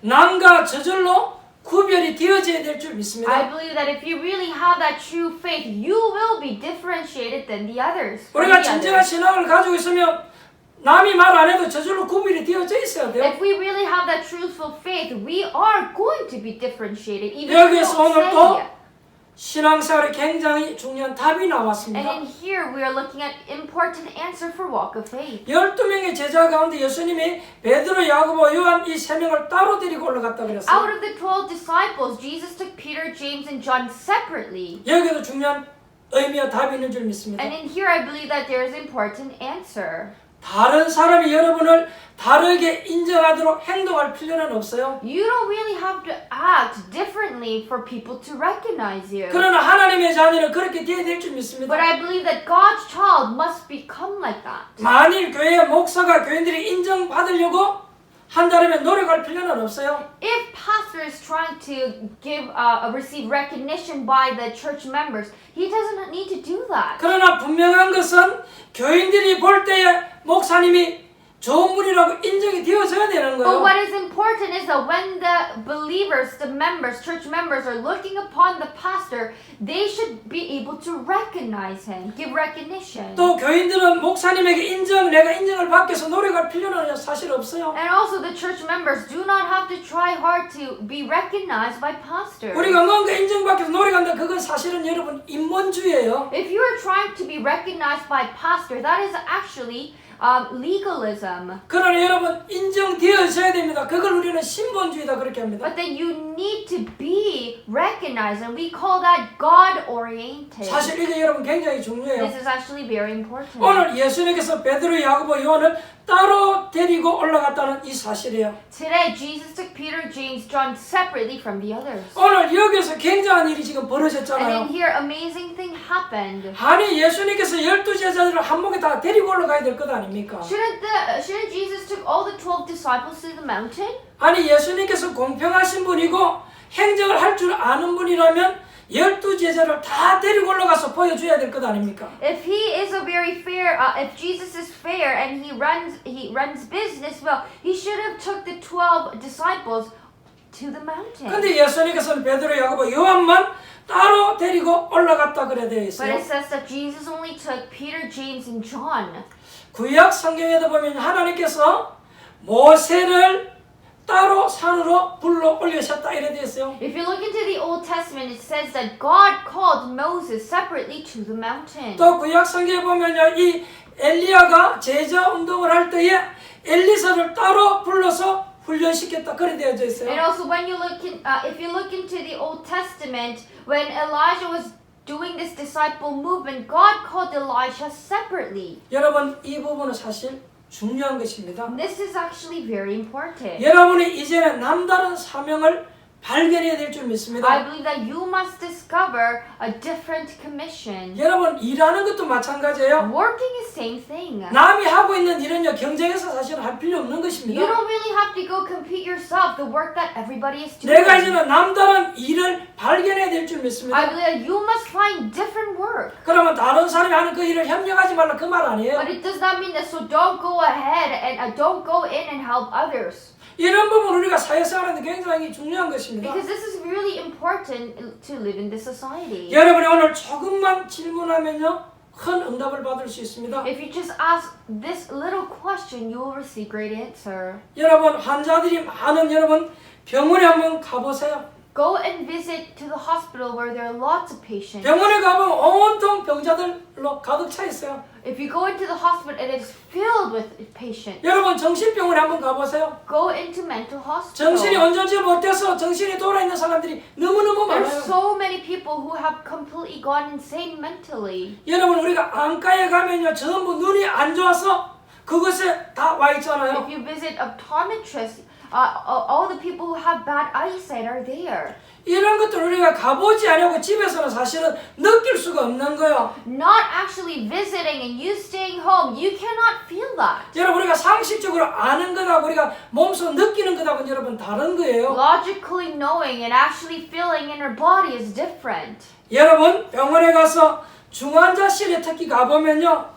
남과 저절로 구별이 되어져야 될 줄 I 믿습니다. believe that if you really have that true faith, you will be differentiated than the others. 우리가 진정한 신앙을 가지고 있으면 남이 말 안 해도 저절로 구별이 되어져 있어야 돼요. If we really have that truthful faith, we are going to be differentiated, even if we 여기서 don't 오늘 say 또 it. 신앙생활에 굉장히 중요한 답이 And 나왔습니다. in here we are looking at important answer for walk of faith. 12명의 제자 가운데 예수님이 베드로, 야고보, 요한 이 세 명을 따로 데리고 올라갔다 Out 그랬어요. of the 12 disciples, Jesus took Peter, James, and John separately. 여기도 중요한 의미와 답이 있는 줄 믿습니다. And in here I believe that there is important answer. 다른 사람이 여러분을 다르게 인정하도록 행동할 필요는 없어요. You don't really have to act differently for people to recognize you. 그러나 하나님의 자녀는 그렇게 되어야 될 줄 믿습니다. But I believe that God's child must become like that. 만일 교회의 목사가 교인들이 인정받으려고 한다면 노력할 필요는 없어요. If pastor is trying to receive recognition by the church members, he doesn't need to do that. 그러나 분명한 것은 교인들이 볼 때에 목사님이 좋은 분이라고 인정이 되어져야 되는 But 거예요. what is important is that when the believers, the members, church members are looking upon the pastor, they should be able to recognize him, give recognition. 또 교인들은 목사님에게 내가 인정을 받기 위해서 노력할 필요는 사실 없어요. And also the church members do not have to try hard to be recognized by pastors. 우리가 뭔가 인정받기 위해서 노력한다. 그건 사실은 여러분 인본주의예요. If you are trying to be recognized by pastor, that is actually legalism. 그러나 여러분 인정되어져야 됩니다. 그걸 우리는 신본주의다 그렇게 합니다. But then you need to be recognized, and we call that God-oriented. 사실 이게 여러분 굉장히 중요해요. This is actually very important. 오늘 예수님께서 베드로, 야고보, 요한을 따로 데리고 올라갔다는 이 사실이에요. Today, Jesus took Peter, James, John separately from the others. 오늘 여기서 굉장한 일이 지금 And 벌어졌잖아요. in here, amazing thing happened. 아니 예수님께서 12제자들을 한 목에 다 데리고 올라가야 될 것 아닙니까? Shouldn't Jesus took all the 12 disciples to the mountain? 아니 예수님께서 공평하신 분이고 행정을 할 줄 아는 분이라면 12제자를 다 데리고 올라가서 보여줘야 될 것 아닙니까? If he is a very fair, if Jesus is fair and he runs business well, he should have took the 12 disciples to the mountain. 근데 예수님께서는 베드로, 야고보, 요한만 따로 데리고 올라갔다 그래 되어 But 있어요. it says that Jesus only took Peter, James, and John. 구약 성경에도 보면 하나님께서 모세를 따로 산으로 불러 올리셨다 이래 되어 있어요. If you look into the Old Testament, it says that God called Moses separately to the mountain. 또 구약 성경에 보면요, 이 엘리야가 제자 운동을 할 때에 엘리사를 따로 불러서 훈련시켰다 그래 되어져 And 있어요. also, when you look if you look into the Old Testament, when Elijah was doing this disciple movement, God called Elisha separately. 여러분 이 부분은 사실 중요한 것입니다. This is actually very important. 여러분이 이제는 남다른 사명을 발견해야 될 줄 I 믿습니다. believe that you must discover a different commission. 여러분 일하는 것도 마찬가지예요. Working is same thing. 남이 하고 있는 일은요 경쟁해서 사실 할 필요 없는 You 것입니다. don't really have to go compete yourself. The work that everybody is doing. 내가 이제는 남다른 일을 발견해야 될 줄 I 믿습니다. believe that you must find different work. 그러면 다른 사람이 하는 그 일을 협력하지 말라 그 말 아니에요. But it does not mean that, so don't go ahead and don't go in and help others. 이런 부분 우리가 사회생활하는데 굉장히 중요한 것입니다. Because this is really important to live in this society. 여러분이 오늘 조금만 질문하면요 큰 응답을 받을 수 있습니다. If you just ask this little question, you will receive great answer. 여러분 환자들이 많은 여러분 병원에 한번 가보세요. Go and visit to the hospital where there are lots of patients. 병원에 가보면 온통 병자들로 가득 차 있어요. If you go into the hospital, it is filled with patients. 여러분 정신병원에 한번 가보세요. Go into mental hospital. 정신이 온전치 못해서 정신이 돌아있는 사람들이 너무너무 There's 많아요. so many people who have completely gone insane mentally. 여러분 우리가 안과에 가면요 전부 눈이 안 좋아서 그것에 다 와 있잖아요. If you visit optometrists, all the people who have bad eyesight are there. 이런 것들 우리가 가보지 않고 집에서는 사실은 느낄 수가 없는 거예요. Not actually visiting and you staying home, you cannot feel that. 여러분 우리가 상식적으로 아는 것하고 우리가 몸소 느끼는 것하고는 여러분 다른 거예요. Logically knowing and actually feeling in our body is different. 여러분 병원에 가서 중환자실에 특히 가보면요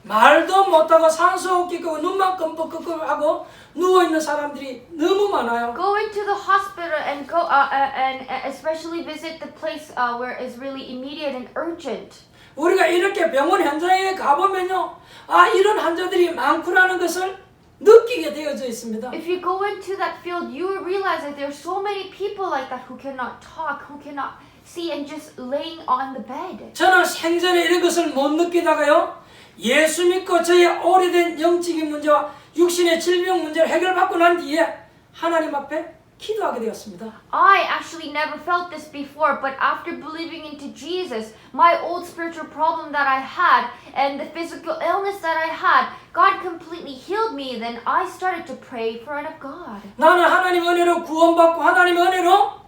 말도 못하고 산소호흡기 끄고 눈만 끔뻑끔뻑하고 누워있는 사람들이 너무 많아요. Go into the hospital and go and especially visit the place where it's really immediate and urgent. 우리가 이렇게 병원 현장에 가보면요 아 이런 환자들이 많구나는 것을 느끼게 되어져 있습니다. If you go into that field, you will realize that there are so many people like that who cannot talk, who cannot see and just laying on the bed. 저는 생전에 이런 것을 못 느끼다가요, 예수 믿고 저의 오래된 영적인 문제와 육신의 질병 문제를 해결받고 난 뒤에 하나님 앞에 기도하게 되었습니다. I actually never felt this before, but after believing into Jesus, my old spiritual problem that I had and the physical illness that I had, God completely healed me. Then I started to pray in front of God. 나는 하나님 은혜로 구원받고 하나님 은혜로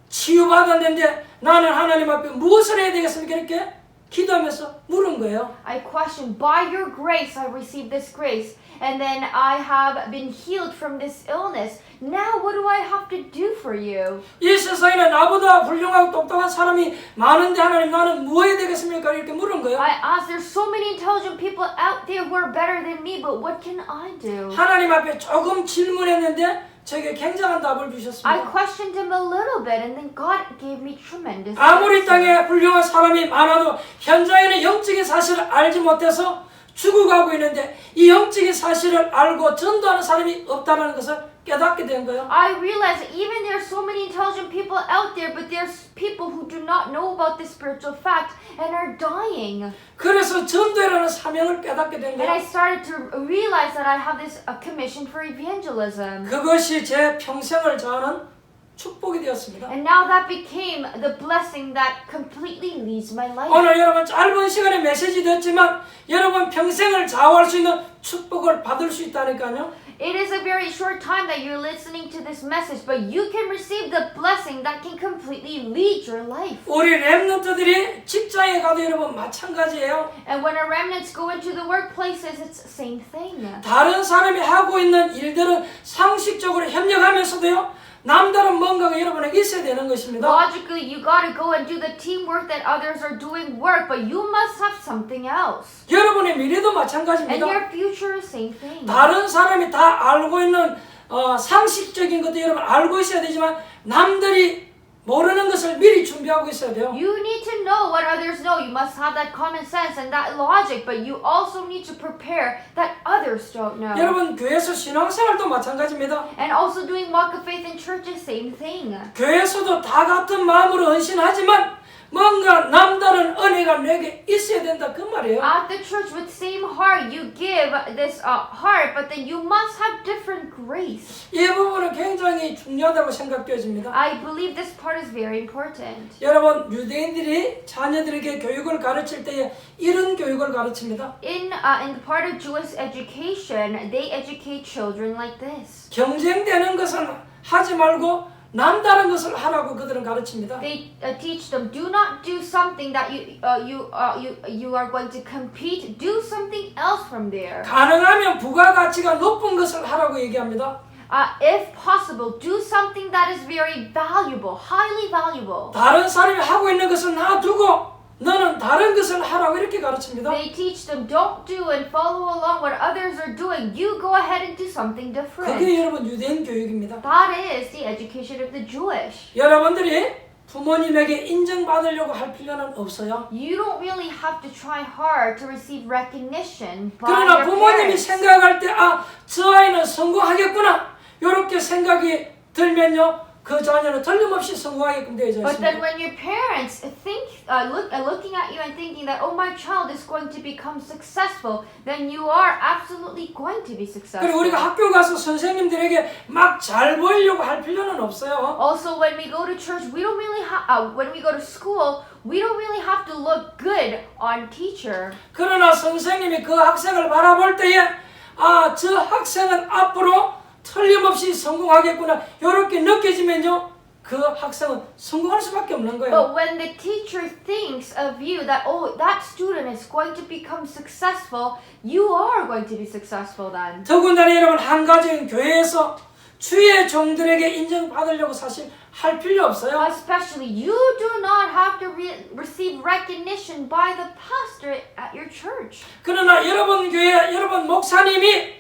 치유받았는데 나는 하나님 앞에 무엇을 해야 되겠습니까? 이렇게 기도하면서 물은 거예요. I questioned, by your grace I received this grace, and then I have been healed from this illness. Now what do I have to do for you? 이 세상에는 나보다 훌륭하고 똑똑한 사람이 많은데 하나님 나는 뭐 해야 되겠습니까? 이렇게 물은 거예요. I asked, there's so many intelligent people out there who are better than me, but what can I do? 하나님 앞에 조금 질문했는데 저에게 굉장한 답을 I 주셨습니다. questioned him a little bit, and then God gave me tremendous 아무리 answers. 땅에 훌륭한 사람이 많아도 현장에는 영적인 사실을 알지 못해서 죽어가고 있는데 이 영적인 사실을 알고 전도하는 사람이 없다는 것을 깨닫게 된 거예요. I realized that even there are so many intelligent people out there, but there's people who do not know about this spiritual fact and are dying. 그래서 전도라는 사명을 깨닫게 된 And I 거예요. started to realize that I have this commission for evangelism. 그것이 제 평생을 저하는 축복이 되었습니다. And now that became the blessing that completely leads my life. 오늘 여러분 짧은 시간에 메시지 듣지만 여러분 평생을 좌우할 수 있는 축복을 받을 수 있다니까요. It is a very short time that you're listening to this message, but you can receive the blessing that can completely lead your life. 우리 렘넌트들이 직장에 가도 여러분 마찬가지예요. And when our remnants go into the workplaces, it's the same thing. 다른 사람이 하고 있는 일들은 상식적으로 협력하면서도요. 남다른 뭔가가 여러분에게 있어야 되는 것입니다. Logically, you gotta go and do the teamwork that others are doing work, but you must have something else. 여러분의 미래도 And 마찬가지입니다. your future is same thing. 다른 사람이 다 알고 있는 상식적인 것도 여러분 알고 있어야 되지만 남들이 모르는 것을 미리 준비하고 있어야 돼요. You need to know what others know. You must have that common sense and that logic, but you also need to prepare that others don't know. 여러분 교회에서 신앙생활도 마찬가지입니다. And also doing walk of faith in church is same thing. 교회에서도 다 같은 마음으로 헌신하지만 뭔가 남다른 은혜가 내게 있어야 된다 그 말이에요. At the church with same heart, you give this heart, but then you must have different grace. 이 부분은 굉장히 중요하다고 생각되어집니다. I believe this part is very important. 여러분 유대인들이 자녀들에게 교육을 가르칠 때에 이런 교육을 가르칩니다. In the part of Jewish education, they educate children like this. 경쟁되는 것은 하지 말고 남다른 것을 하라고 그들은 가르칩니다. They teach them, do not do something that you are going to compete. Do something else from there. 가능하면 부가가치가 높은 것을 하라고 얘기합니다. If possible, do something that is very valuable, highly valuable. 다른 사람이 하고 있는 것은 놔두고 너는 다른 것을 하라고 이렇게 가르칩니다. They teach them, don't do and follow along what others are doing. You go ahead and do something different. 그게 여러분 유대인 교육입니다. That is the education of the Jewish. 여러분들이 부모님에게 인정받으려고 할 필요는 없어요. You don't really have to try hard to receive recognition by 그러나 your 부모님이 parents. 생각할 때 저 아이는 성공하겠구나 이렇게 생각이 들면요. 그 자녀는 틀림없이 성공하게끔 되어져 But then 있습니다. when your parents think, looking at you and thinking that, oh, my child is going to become successful, then you are absolutely going to be 그리고 successful. 우리가 학교 가서 선생님들에게 막 잘 보이려고 할 필요는 없어요. Also, when we go to church, we don't really when we go to school, we don't really have to look good on teacher. 그러나 선생님이 그 학생을 바라볼 때에 저 학생은 앞으로 틀림없이 성공하겠구나 이렇게 느껴지면요 그 학생은 성공할 수밖에 없는 거예요. But when the teacher thinks of you that, oh, that student is going to become successful, you are going to be successful then. 더군다나 여러분 한 가지는 교회에서 주의 종들에게 인정받으려고 사실 할 필요 없어요. Especially, you do not have to receive recognition by the pastor at your church. 그러나 여러분 교회 여러분 목사님이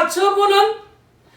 저분은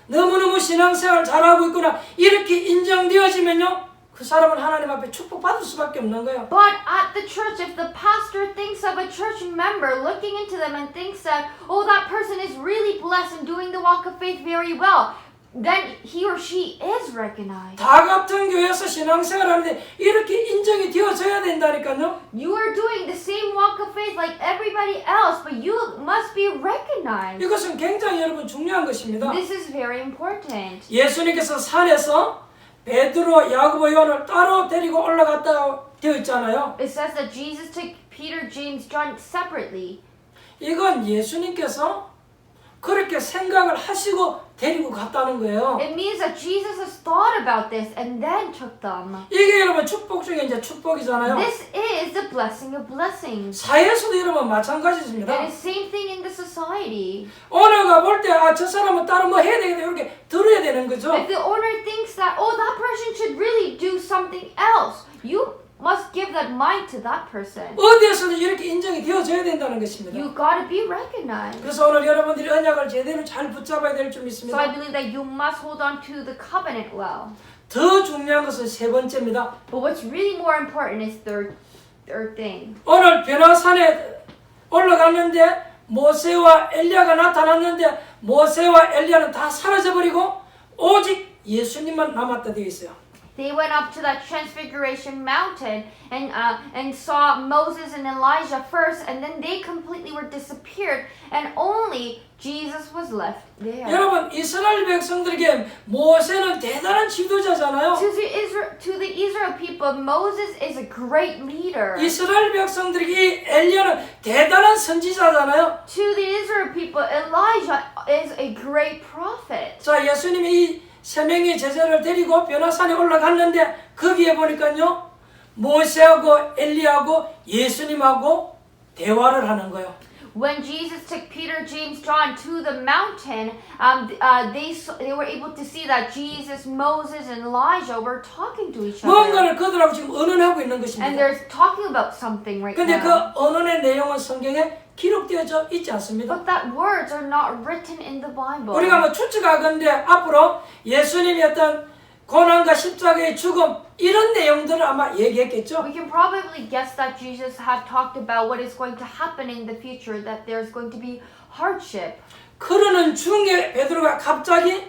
너무너무 신앙생활 잘하고 있구나 이렇게 인정되어지면요 그 사람은 하나님 앞에 축복받을 수밖에 없는 거예요. But at the church, if the pastor thinks of a church member, looking into them and thinks that, oh, that person is really blessed and doing the walk of faith very well, then he or she is recognized. 다 같은 교회에서 신앙생활 하는데 이렇게 인정이 되어져야 된다니까요. You are doing the same walk of faith like everybody else, but you must be recognized. 이것은 굉장히 여러분 중요한 것입니다. This is very important. 예수님께서 산에서 베드로, 야고보, 요한을 따로 데리고 올라갔다고 되어 있잖아요. It says that Jesus took Peter, James, John separately. 이건 예수님께서 그렇게 생각을 하시고 데리고 갔다는 거예요. It means that Jesus has thought about this and then took them. 이게 여러분 축복 중에 이제 축복이잖아요. This is the blessing of blessings. 사회에서도 여러분 마찬가지입니다. And the same thing in the society. 오너가 볼 때 아 저 사람은 따로 뭐 해야 되겠다 이렇게 들어야 되는 거죠. If the owner thinks that, oh, that person should really do something else, you must give that mind to that person. 어디에서도 이렇게 인정이 되어져야 된다는 것입니다. You gotta be recognized. 그래서 오늘 여러분들이 언약을 제대로 잘 붙잡아야 될 줄 So 믿습니다. I believe that you must hold on to the covenant well. 더 중요한 것은 세 번째입니다. But what's really more important is third thing. 오늘 변화산에 올라갔는데 모세와 엘리야가 나타났는데 모세와 엘리야는 다 사라져버리고 오직 예수님만 남았다 되어 있어요. They went up to that transfiguration mountain and saw Moses and Elijah first, and then they completely were disappeared, and only Jesus was left there. 여러분 이스라엘 백성들에게 모세는 대단한 지도자잖아요. To the Israel people, Moses is a great leader. 이스라엘 백성들에게 이 엘리야는 대단한 선지자잖아요. To the Israel people, Elijah is a great prophet. 자, 예수님이 이 세 명의 제자를 데리고 변화산에 올라갔는데 거기에 보니까요 모세하고 엘리야하고 예수님하고 대화를 하는 거예요. When Jesus took Peter, James, John to the mountain, they were able to see that Jesus, Moses, and Elijah were talking to each other. 뭔가를 그들하고 지금 언언하고 있는 And 것입니다. they're talking about something right 근데 그 now. 언언의 내용은 성경에 기록되어져 있지 않습니다. But that words are not written in the Bible. 우리가 뭐 추측하건대 앞으로 예수님이 어떤 고난과 십자가의 죽음 이런 내용들을 아마 얘기했겠죠. We can probably guess that Jesus had talked about what is going to happen in the future, that there's going to be hardship. 그러는 중에 베드로가 갑자기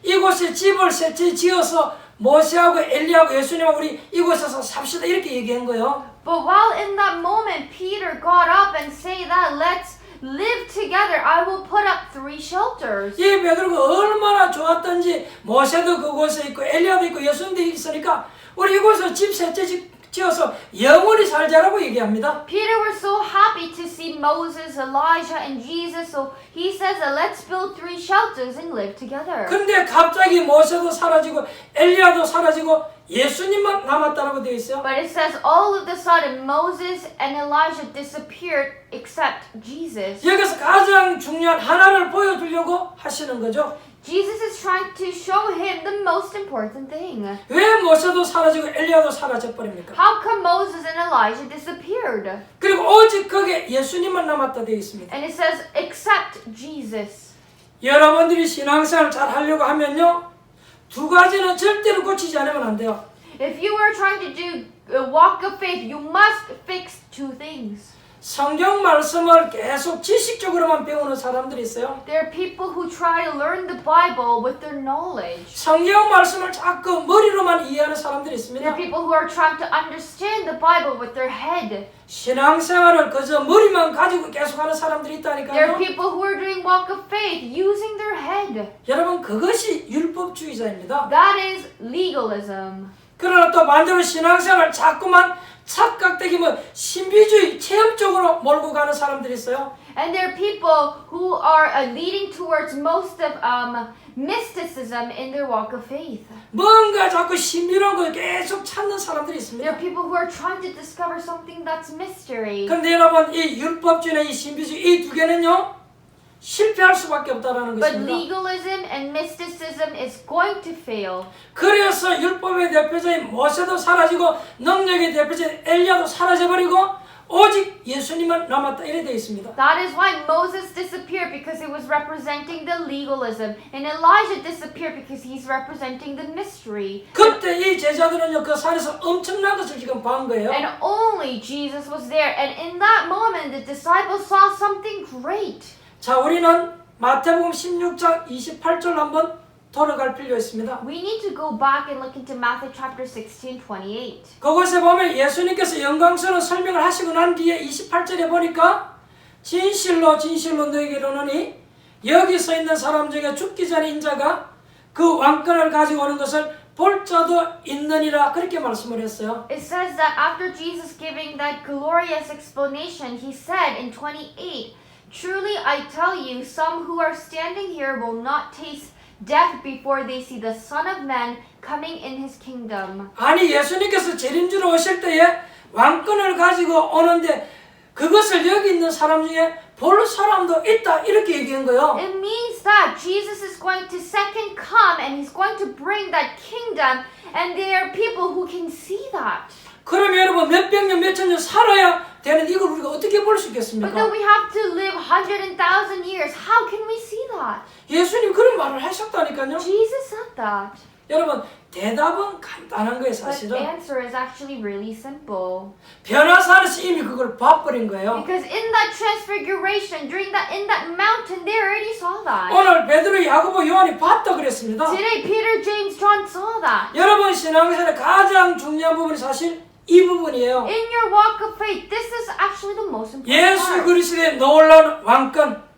이곳에 집을 셋째 지어서 모세하고 엘리야하고 예수님하고 우리 이곳에서 삽시다 이렇게 얘기한 거예요. But while in that moment Peter got up and said that let's live together, I will put up 3 shelters. 이 베드로가 얼마나 좋았던지 모세도 그곳에 있고 엘리야도 있고 예수님도 있으니까 우리 이곳에서 집 셋째 지어서 영원히 살자라고 얘기합니다. Peter was so happy to see Moses, Elijah, and Jesus, so he says that let's build 3 shelters and live together. 근데 갑자기 모세도 사라지고 엘리야도 사라지고 예수님만 남았다라고 되어 있어요. But it says all of a sudden Moses and Elijah disappeared except Jesus. 여기서 가장 중요한 하나를 보여주려고 하시는 거죠. Jesus is trying to show him the most important thing. 왜 모세도 사라지고 엘리야도 사라져 버립니까? How come Moses and Elijah disappeared? 그리고 오직 거기에 예수님만 남았다 되어 있습니다. And it says except Jesus. 여러분들이 신앙생활 잘 하려고 하면요 2가지는 절대로 고치지 않으면 안 돼요. If you are trying to do a walk of faith, you must fix 2 things. 성경 말씀을 계속 지식적으로만 배우는 사람들이 있어요. There are people who try to learn the Bible with their knowledge. 성경 말씀을 자꾸 머리로만 이해하는 사람들이 There 있습니다. are people who are trying to understand the Bible with their head. 신앙생활을 그저 머리만 가지고 계속하는 사람들이 There are 있다니까요. people who are doing walk of faith using their head. 여러분 그것이 율법주의자입니다. That is legalism. 그러나 또 반대로 신앙생활을 자꾸만 착각되기 뭐 신비주의 체험적으로 몰고 가는 사람들이 있어요. And there are people who are leading towards most of mysticism in their walk of faith. 뭔가 자꾸 신비로운 걸 계속 찾는 사람들이 There 있습니다. are people who are trying to discover something that's mystery. 그런데 여러분 이 율법주의나 이 신비주의 이 2개는요 실패할 수밖에 없다라는 But 것입니다. legalism and mysticism is going to fail. 그래서 율법의 대표자인 모세도 사라지고 능력의 대표자인 엘리야도 사라져버리고 오직 예수님만 남았다 이래 되어 있습니다. That is why Moses disappeared because he was representing the legalism, and Elijah disappeared because he's representing the mystery. 그때 이 제자들은요 그 산에서 엄청난 것을 지금 본 거예요. And only Jesus was there. And in that moment, the disciples saw something great. 자 우리는 마태복음 16장 28절 한번 돌아갈 필요가 있습니다. We need to go back and look into Matthew chapter 16:28. 그곳에 보면 예수님께서 영광스러운 설명을 하시고 난 뒤에 28절에 보니까 진실로 진실로 너에게 이르노니 여기 서 있는 사람 중에 죽기 전에 인자가 그 왕권을 가지고 오는 것을 볼 자도 있느니라 그렇게 말씀을 했어요. It says that after Jesus giving that glorious explanation, he said in 28, "Truly I tell you, some who are standing here will not taste death before they see the Son of Man coming in his kingdom." 아니 예수님께서 재림주로 오실 때에 왕권을 가지고 오는데 그것을 여기 있는 사람 중에 볼 사람도 있다 이렇게 얘기한 거예요. It means that Jesus is going to second come and he's going to bring that kingdom, and there are people who can see that. 그러면 여러분 몇백 년 몇천 년 살아야 되는데 이걸 우리가 어떻게 볼 수 But 있겠습니까? then we have to live 100,000 years. How can we see that? 예수님 그런 말을 하셨다니까요. Jesus said that. 여러분 대답은 간단한 거예요. But the 사실은 answer is actually really simple. 변화산에서 이미 그걸 봐버린 거예요. Because in that transfiguration, in that mountain, they already saw that. 오늘 베드로, 야고보, 요한이 봤다 그랬습니다. Today, Peter, James, John saw that. 여러분 신앙생활의 가장 중요한 부분이 사실 이 부분이에요. In your walk of faith, this is actually the most important 예수 part. 그리스도의 놀라운 왕권,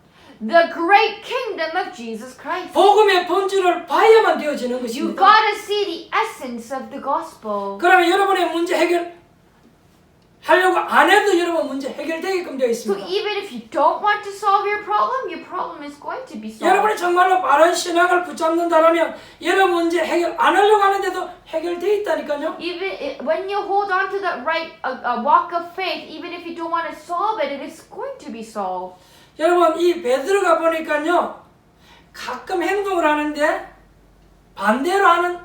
The great kingdom of Jesus Christ. 복음의 본질을 봐야만 되어지는 You 것입니다. gotta see the essence of the gospel. 그러면 여러분의 문제 해결하려고 안 해도 여러분 문제 해결되게끔 되어 So 있습니다. even if you don't want to solve your problem is going to be solved. 여러분이 정말로 바른 신앙을 붙잡는다면 여러분 문제 해결 안 하려고 하는데도 해결되어 있다니까요. When you hold on to that right walk of faith, even if you don't want to solve it, it is going to be solved. 여러분 이 베드로가 보니까요 가끔 행동을 하는데 반대로 하는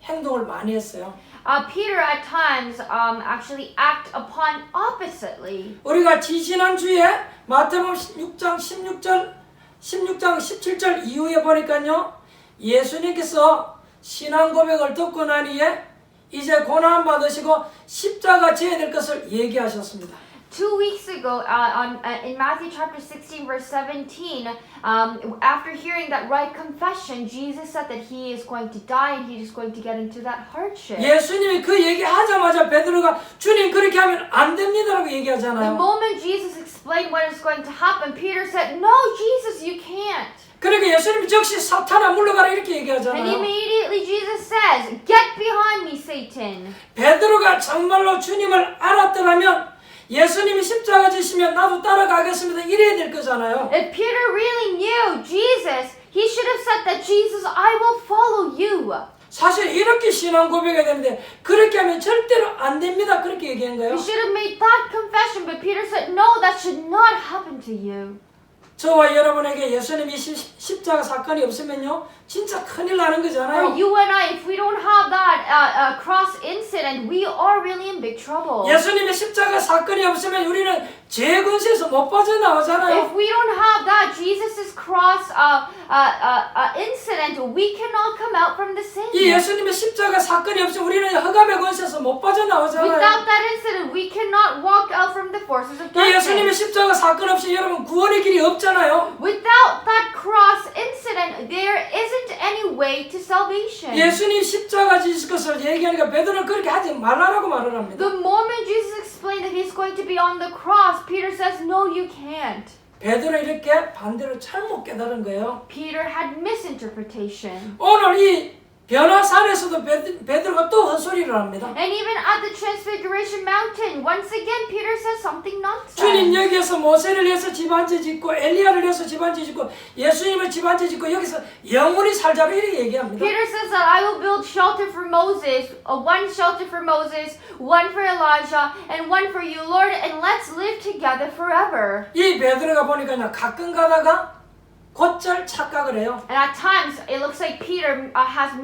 행동을 많이 했어요. Peter at times actually act upon oppositely. 우리가 지난 주에 마태복음 16장 17절 이후에 보니까요 예수님께서 신앙 고백을 듣고 난 후에 이제 고난 받으시고 십자가 져야 될 것을 얘기하셨습니다. 2 weeks ago, in Matthew chapter 16, verse 17, after hearing that right confession, Jesus said that he is going to die and he is going to get into that hardship. 예수님이 그 얘기하자마자 베드로가 주님 그렇게 하면 안 됩니다라고 The 얘기하잖아요. moment Jesus explained what is going to happen, Peter said, "No, Jesus, you can't." 그러니까 예수님이 즉시 사탄아 물러가라 이렇게 And 얘기하잖아요. immediately Jesus says, "Get behind me, Satan." 베드로가 정말로 주님을 알았더라면 예수님이 십자가 지시면 나도 따라가겠습니다 이래야 될 거잖아요. If Peter really knew Jesus, he should have said that, "Jesus, I will follow you." 사실 이렇게 신앙 고백해야 되는데 그렇게 하면 절대로 안 됩니다 그렇게 얘기한 거예요. He should have made that confession, but Peter said, "No, that should not happen to you." 저와 여러분에게 예수님이 십자가 사건이 없으면요 진짜 큰일 나는 For 거잖아요. you and I, if we don't have that cross incident, we are really in big trouble. 예수님의 십자가 사건이 없으면 우리는 죄 근세에서 못 빠져나오잖아요. If we don't have that Jesus' cross incident, we cannot come out from the sin. 이 예수님의 십자가 사건이 없으면 우리는 흑암의 권세에서 못 빠져나오잖아요. Without that incident, we cannot walk out from the forces of 이 예수님의 darkness. 십자가 사건 없이 여러분 구원의 길이 없잖아요. Without that cross incident, there isn't any way to salvation. 예수님 십자가 지실 것을 얘기하니까 베드로는 그렇게 하지 말라라고 말을 합니다. The moment Jesus explained that he's going to be on the cross, Peter says, "No, you can't." 베드로 이렇게 반대로 잘못 깨달은 거예요. Peter had misinterpretation. 오늘 이 변화산에서도 베드로가 또 헛소리를 합니다. And even at the Transfiguration Mountain, once again, Peter says something 주님 nonsense. 여기에서 모세를 위해서 집 한 채 짓고 엘리야를 위해서 집 한 채 짓고 예수님을 집 한 채 짓고 여기서 영원히 살자고 이렇게 얘기합니다. Peter says that I will build shelter for Moses, one shelter for Moses, one for Elijah, and one for you, Lord, and let's live together forever. 이 베드로가 보니까 가끔 가다가 곧잘 착각을 해요. And at times, it looks like Peter has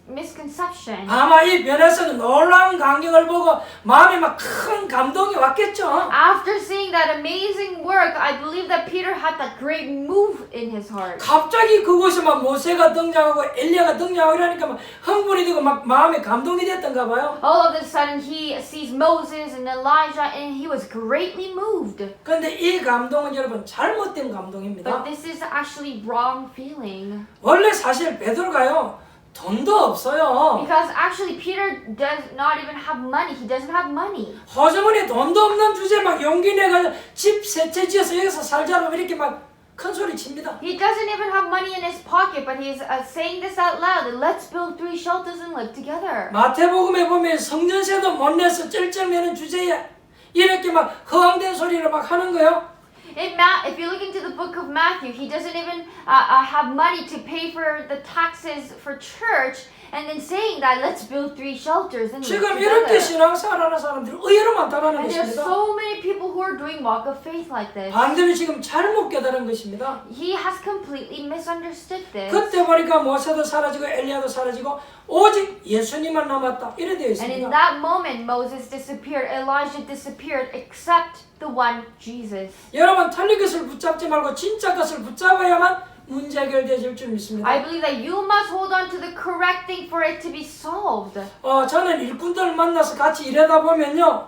misconception. 아마 이 변에서는 놀라운 광경을 보고 마음에 막 큰 감동이 왔겠죠. After seeing that amazing work, I believe that Peter had that great move in his heart. 갑자기 그곳에 막 모세가 등장하고 엘리야가 등장하고 이러니까 막 흥분이 되고 막 마음에 감동이 됐던가 봐요. All of a sudden, he sees Moses and Elijah, and he was greatly moved. 그런데 이 감동은 여러분 잘못된 감동입니다. But this is actually actually wrong feeling. 원래 사실 베드로가요 돈도 없어요. Because actually Peter does not even have money. He doesn't have money. 호주머니에 돈도 없는 주제에 막 용기 내가 집 세 채 지어서 여기서 살자고 이렇게 막 큰 소리 칩니다. He doesn't even have money in his pocket, but he's saying this out loud. Let's build 3 shelters and live together. 마태복음에 보면 성전세도 못 내서 쩔쩔매는 주제에 이렇게 막 허황된 소리를 막 하는 거예요. If you look into the book of Matthew, he doesn't even have money to pay for the taxes for church, and then saying that let's build 3 shelters and live 지금 이렇게 together. 신앙생활하는 사람들이 의외로 많다는 And there's 것입니다. so many people who are doing walk of faith like this. 반대로 지금 잘못 깨달은 것입니다. He has completely misunderstood this. 그때 보니까 모세도 사라지고 엘리야도 사라지고 오직 예수님만 남았다 이래 되어 And in 있습니다. that moment, Moses disappeared, Elijah disappeared, except the one Jesus. 여러분 틀린 것을 붙잡지 말고 진짜 것을 붙잡아야만 문제 해결되질 줄 믿습니다. I believe that you must hold on to the correct thing for it to be solved. 저는 일꾼들을 만나서 같이 일하다 보면요.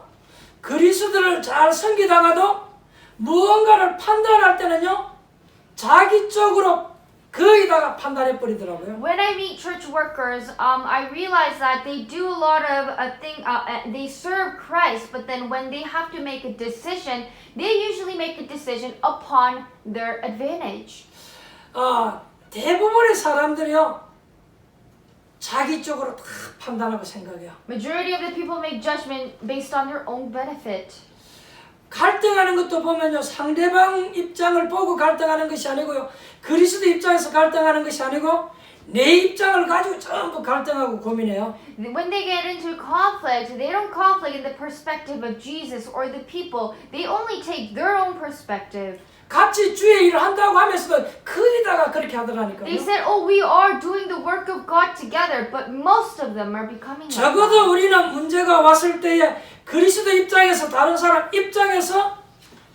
그리스도를 잘 섬기다가도 무언가를 판단할 때는요. 자기 쪽으로 거의다가 판단해 버리더라고요. When I meet church workers, I realize that they do a lot of they serve Christ, but then when they have to make a decision, they usually make a decision upon their advantage. 대부분의 사람들이요. 자기 쪽으로 다 판단하고 생각해요. Majority of the people make judgment based on their own benefit. 갈등하는 것도 보면요. 상대방 입장을 보고 갈등하는 것이 아니고요. 그리스도 입장에서 갈등하는 것이 아니고 내 입장을 가지고 전부 갈등하고 고민해요. When they get into conflict, they don't conflict in the perspective of Jesus or the people. They only take their own perspective. 같이 주의 일을 한다고 하면서도 거의다가 그렇게 They 하더라니까요. said, oh, we are doing the work of God together, but most of them are becoming like 적어도 that. 우리는 문제가 왔을 때에 그리스도 입장에서 다른 사람 입장에서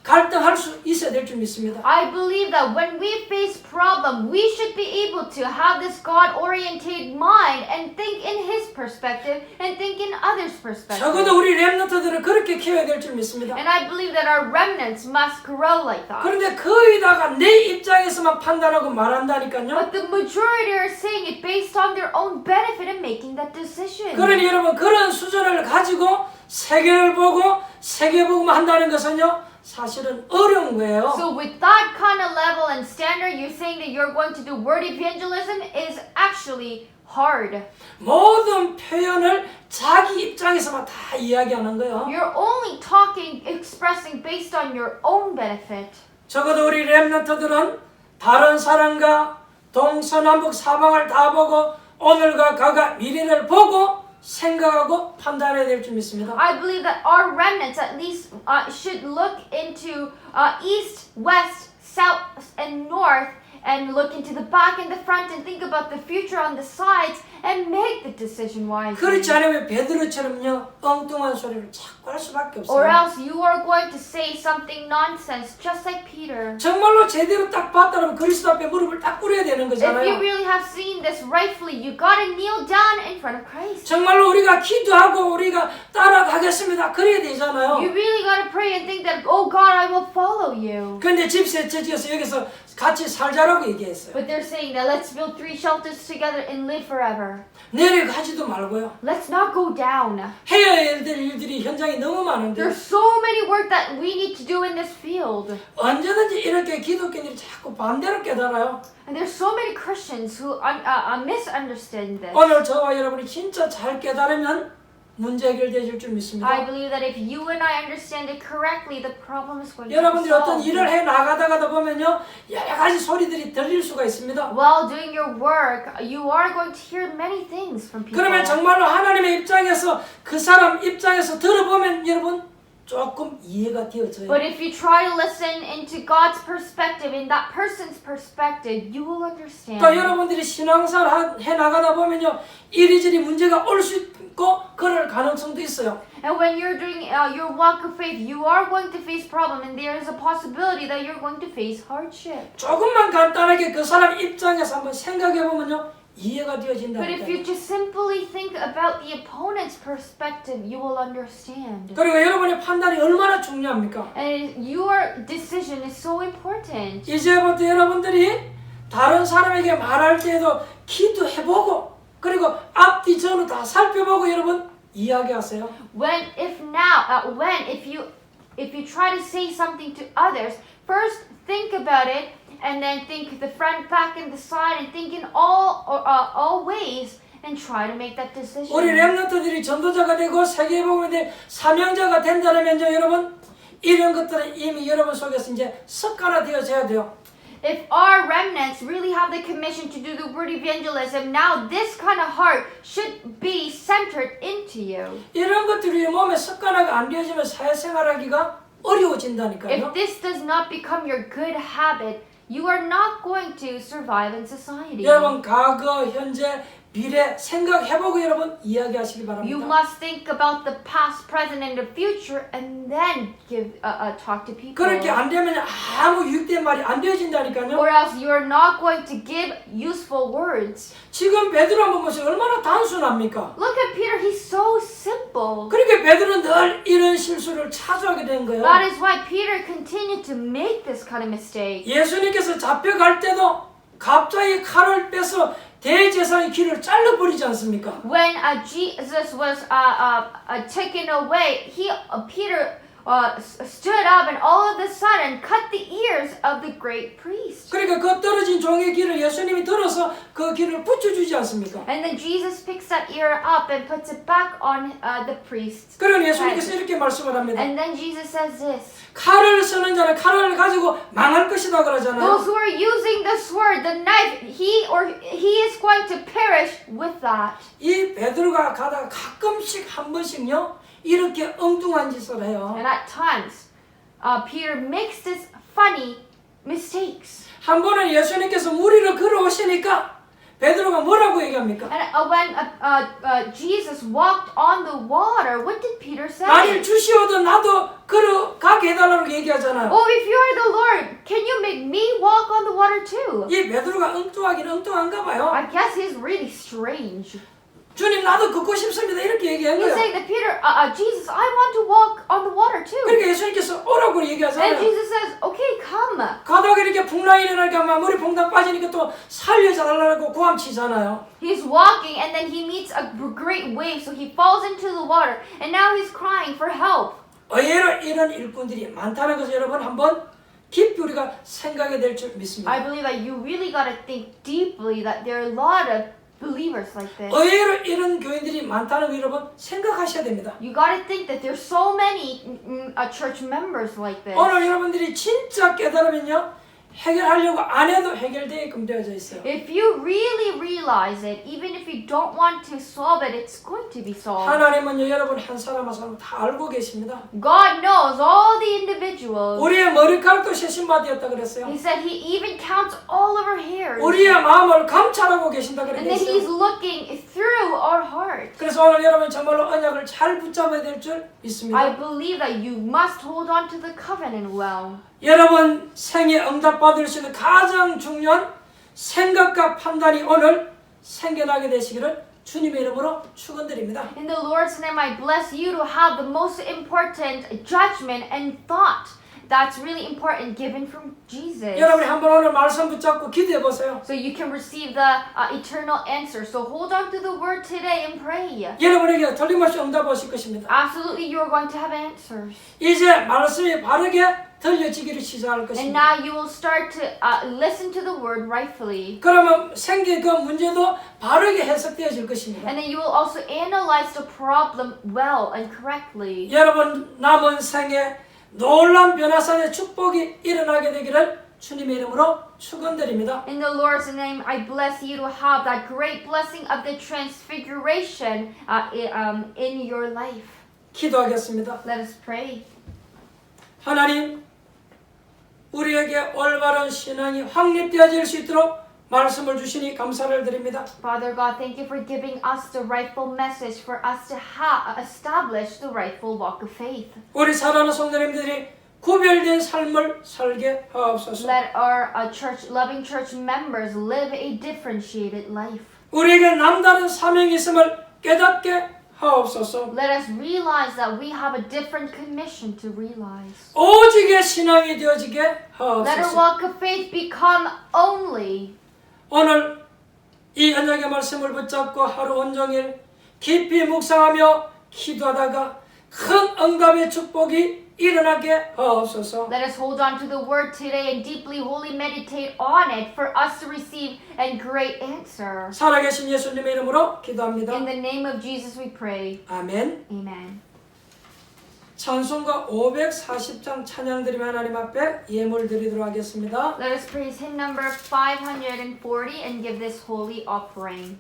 갈등할 수 있어야 될 줄 믿습니다. I believe that when we face problem, we should be able to have this God-oriented mind and think in His perspective and think in others' perspective. 적어도 우리 렘넌트들은 그렇게 키워야 될 줄 믿습니다. And I believe that our remnants must grow like that. 그런데 거의다가 내 입장에서만 판단하고 말한다니까요. But the majority are saying it based on their own benefit and making that decision. 그러니 여러분 그런 수준을 가지고 세계를 보고 세계복음을 한다는 것은요. 사실은 어려운 거예요. So with that kind of level and standard, you're saying that you're going to do word evangelism is actually hard. 모든 표현을 자기 입장에서만 다 이야기하는 거예요. You're only talking, expressing based on your own benefit. 적어도 우리 렘넌트들은 다른 사람과 동서남북 사방을 다 보고 오늘과 과거 미래를 보고 생각하고 판단해야 될 줄 믿습니다. I believe that our remnants at least should look into east, west, south, and north, and look into the back and the front and think about the future on the sides and make the decision wisely. 그렇지 않으면 베드로처럼요 엉뚱한 소리를 자꾸 할 수밖에 Or 없어요. else you are going to say something nonsense, just like Peter. 정말로 제대로 딱 봤다면 그리스도 앞에 무릎을 딱 꿇어야 되는 If you 거잖아요. really have seen this rightfully, you gotta kneel down in front of Christ. 정말로 우리가 기도하고 우리가 따라가겠습니다. 그래야 되잖아요. You really gotta pray and think that, oh God, I will follow you. 근데 집 세 채 지어서 여기서 같이 살자라고 얘기했어요. But they're saying that let's build 3 shelters together and live forever. 내려가지도 말고요. Let's not go down. 해야 될 일들이 현장에 너무 많은데 There's so many work that we need to do in this field. 언제든지 이렇게 기독교인들이 자꾸 반대로 깨달아요. And there's so many Christians who misunderstand this. 오늘 저와 여러분이 진짜 잘 깨달으면 문제 해결되실 줄 믿습니다. I believe that if you and I understand it correctly, the problem is going to be 여러분들이 어떤 solved. 일을 해 나가다가도 보면요 여러 가지 소리들이 들릴 수가 있습니다. While doing your work, you are going to hear many things from people. 그러면 정말로 하나님의 입장에서 그 사람 입장에서 들어보면 여러분 조금 이해가 되어져요. But if you try to listen into God's perspective, in that person's perspective, you will understand. 또 여러분들이 신앙생활 해 나가다 보면요 이리저리 문제가 올 수 있고 그럴 가능성도 있어요. And when you're doing your walk of faith, you are going to face problem, and there is a possibility that you're going to face hardship. 조금만 간단하게 그 사람 입장에서 한번 생각해 보면요 이해가 But if you 되어진다니까요. just simply think about the opponent's perspective, you will understand. 그리고 여러분의 판단이 얼마나 중요합니까? And your decision is so important. 이제부터 여러분들이 다른 사람에게 말할 때에도 기도해보고 그리고 앞뒤 전후 다 살펴보고 여러분 이야기하세요. If you try to say something to others, first think about it, and then think the front, back, and the side, and think in all ways, and try to make that decision. 우리 렘넌트들이 전도자가 되고 세계복음의 사명자가 된다면요, 여러분 이런 것들은 이미 여러분 속에서 이제 습관화되어져야 돼요. If our remnants really have the commission to do the word evangelism, now this kind of heart should be centered into you. 이런 것들이 몸에 습관화가 안 되어지면 사회생활하기가 어려워진다니까요. If this does not become your good habit, you are not going to survive in society. 여러분 과거, 현재, 미래 생각해보고 여러분 이야기하시기 바랍니다. You must think about the past, present, and the future, and then talk to people. 그렇게 안 되면 아무 유익된 말이 안 되어진다니까요. Or else you are not going to give useful words. 지금 베드로 한번 보세요. 얼마나 단순합니까? Look at Peter, he's so simple. 그렇게 베드로는 늘 이런 실수를 자주하게 된 거예요. That is why Peter continued to make this kind of mistake. 예수님께서 잡혀갈 때도 갑자기 칼을 빼서 대제사장의 귀를 잘라버리지 않습니까? When Jesus was taken away, Peter stood up and all of a sudden cut the ears of the great priest. 그러니까 그 떨어진 종의 귀를 예수님이 들어서 그 귀를 붙여주지 않습니까? And then Jesus picks that ear up and puts it back on the priest. 그러니 예수님께서 이렇게 말씀을 합니다. And then Jesus says this. 칼을 쓰는 자는 칼을 가지고 망할 것이다 그러잖아요. Those who are using the sword, the knife, he is going to perish with that. 이 베드로가 가다가 가끔씩 한 번씩요 이렇게 엉뚱한 짓을 해요. And at times, Peter makes this funny mistakes. 한 번은 예수님께서 물 위로 걸어오시니까 베드로가 뭐라고 얘기합니까? And when Jesus walked on the water, what did Peter say? 만일 주시어도 나도 걸어가게 해달라고 얘기하잖아요. Oh, if you are the Lord, can you make me walk on the water too? 이 베드로가 엉뚱하긴 엉뚱한가 봐요. I guess he's really strange. 주님 나도 걷고 싶습니다 이렇게 얘기한 He's 거예요. saying that Peter, Jesus, I want to walk on the water too. 그러니까 예수님께서 오라고 And 얘기하잖아요. Jesus says, okay, come. 가다가 이렇게 풍랑이 일어나니까 막 물이 퐁당 빠지니까 또 살려달라고 고함치잖아요. He's walking and then he meets a great wave, so he falls into the water, and now he's crying for help. 의외로 이런 일꾼들이 많다는 것을 여러분 한번 깊이 우리가 생각해야 될 줄 믿습니다. I believe that you really got to think deeply that there are a lot of believers like this. 의외로 이런 교인들이 많다는 거 여러분 생각하셔야 됩니다. You got to think that there's so many church members like this. 오늘 여러분들이 진짜 깨달으면요 해결하려고 안 해도 해결되게끔 되어져 있어요. If you really realize it, even if you don't want to solve it, it's going to be solved. 하나님은요 여러분 한 사람 한 사람 다 알고 계십니다. God knows all the individuals. 우리의 머리카락도 세심마디였다 그랬어요. He said he even counts all of our hairs. 우리의 마음을 감찰하고 계신다 And then he's 그랬어요. looking through our heart. 그래서 오늘 여러분 정말로 언약을 잘 붙잡아야 될 줄 믿습니다. I believe that you must hold on to the covenant well. 여러분 생에 응답받을 수 있는 가장 중요한 생각과 판단이 오늘 생겨나게 되시기를 주님의 이름으로 축원드립니다. In the Lord's name, I bless you to have the most important judgment and thought that's really important given from Jesus. 여러분이 한번 오늘 말씀 붙잡고 기도해 보세요. So you can receive the eternal answer. So hold on to the word today and pray. 여러분에게 틀림없이 응답하실 것입니다. Absolutely, you are going to have answers. 이제 말씀이 바르게 들려지기를 시작할 And 것입니다. now you will start to listen to the word rightfully. 그러면 생긴 그 문제도 바르게 해석되어질 것입니다. And then you will also analyze the problem well and correctly. 여러분 남은 생에 놀라운 변화산의 축복이 일어나게 되기를 주님의 이름으로 축원드립니다. In the Lord's name, I bless you to have that great blessing of the transfiguration in your life. 기도하겠습니다. Let us pray. 하나님, 우리에게 올바른 신앙이 확립되어질 수 있도록 말씀을 주시니 감사를 드립니다. Father God, thank you for giving us the rightful message for us to establish the rightful walk of faith. 우리 사랑하는 성도님들이 구별된 삶을 살게 하옵소서. Let our loving church members live a differentiated life. 우리에게 남다른 사명이 있음을 깨닫게 하옵소서. Let us realize that we have a different commission to realize. 오직의 신앙이 되어지게 Let our 하옵소서. walk of faith become only 오늘 이 언약의 말씀을 붙잡고 하루 온종일 깊이 묵상하며 기도하다가 큰 응답의 축복이 일어나게 하옵소서. Let us hold on to the word today and deeply, wholly meditate on it for us to receive a great answer. 살아계신 예수님의 이름으로 기도합니다. In the name of Jesus we pray. 아멘. Amen. 찬송가 540장 찬양드리며 하나님 앞에 예물 드리도록 하겠습니다. Let us praise hymn number 540 and give this holy offering.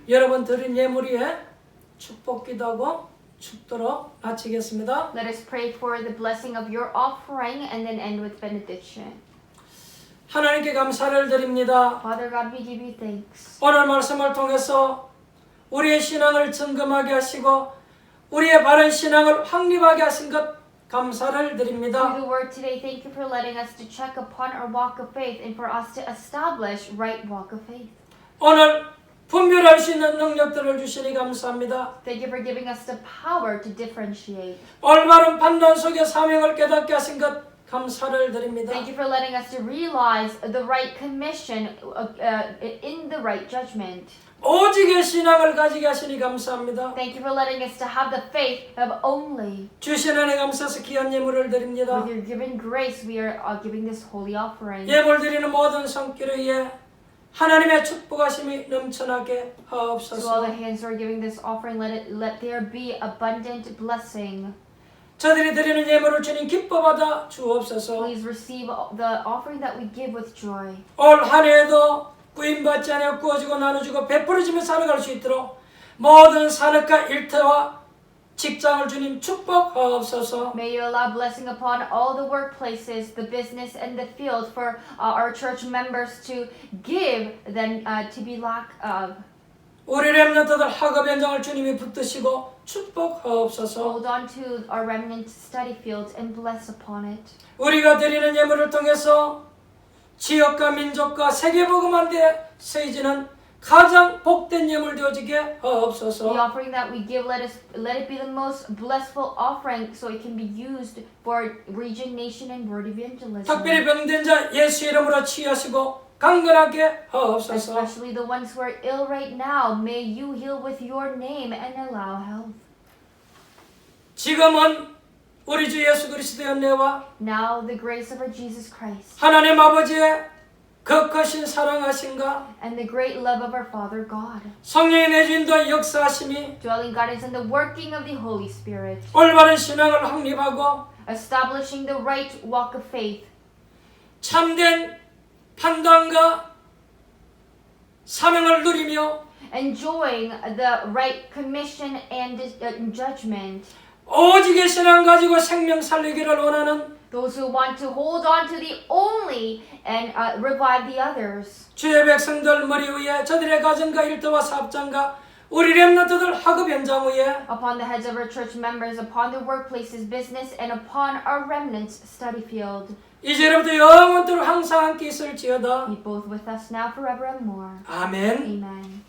여러분 드린 예물 위에 축복 기도하고 축도로 마치겠습니다. Let us pray for the blessing of your offering and then end with benediction. 하나님께 감사를 드립니다. Father God, we give you thanks. 오늘 말씀을 통해서 우리의 신앙을 점검하게 하시고 우리의 바른 신앙을 확립하게 하신 것 감사를 Through 드립니다. the word today, thank you for letting us to check upon our walk of faith and for us to establish right walk of faith. 오늘 분별할 수 있는 능력들을 주시니 감사합니다. Thank you for giving us the power to differentiate. 올바른 판단 속에 사명을 깨닫게 하신 것 감사를 드립니다. Thank you for letting us to realize the right commission in the right judgment. 오직의 신앙을 가지게 하시니 감사합니다. Thank you for letting us to have the faith of only. 주신 은혜 감사해서 귀한 예물을 드립니다. With your given grace, we are giving this holy offering. 예물 드리는 모든 손길을 위해 하나님의 축복하심이 넘쳐나게 To all 하옵소서. the hands who are giving this offering, let there be abundant blessing. 저들이 드리는 예물을 주님 기뻐 받아 주옵소서. Please receive the offering that we give with joy. 올 한 해에도 구인받지 않아 구워주고 나눠주고 베풀어지며 살아갈 수 있도록 모든 산업과 일터와 직장을 주님 축복하옵소서. May you allow blessing upon all the workplaces, the business, and the field for our church members to give than to be lack of. 우리 렘넌트들 학업 현장을 주님이 붙드시고 축복하옵소서. Hold on to our remnant study fields and bless upon it. 우리가 드리는 예물을 통해서 지역과 민족과 세계복음화에 쓰여지는 가장 복된 예물 되어지게 The 하옵소서. offering that we give, let it be the most blessful offering, so it can be used for region, nation, and word evangelism. 특별히 병든 자 예수 이름으로 치유하시고 강건하게 하옵소서. Especially the ones who are ill right now, may you heal with your name and allow health. 지금은 우리 주 예수 그리스도의 은혜와 Now the grace of our Jesus Christ 하나님 아버지의 거크신 사랑하심과 and the great love of our Father God, 성령의 내주인도 역사하심이 dwelling guidance and the working of the Holy Spirit, 올바른 신앙을 확립하고 establishing the right walk of faith, 참된 판단과 사명을 누리며 enjoying the right commission and judgment. 오직의 신앙 가지고 생명 살리기를 원하는 Those who want to hold on to the only and revive the others. 주의 백성들 머리 위에 저들의 가정과 일터와 사업장과 우리 렘넌트들 학업 현장 위에 Upon the heads of our church members, upon their workplaces, business, and upon our remnants study field. 이제부터 영원토록 항상 함께 있을지어다. Be both with us now, forever and more. 아멘. Amen.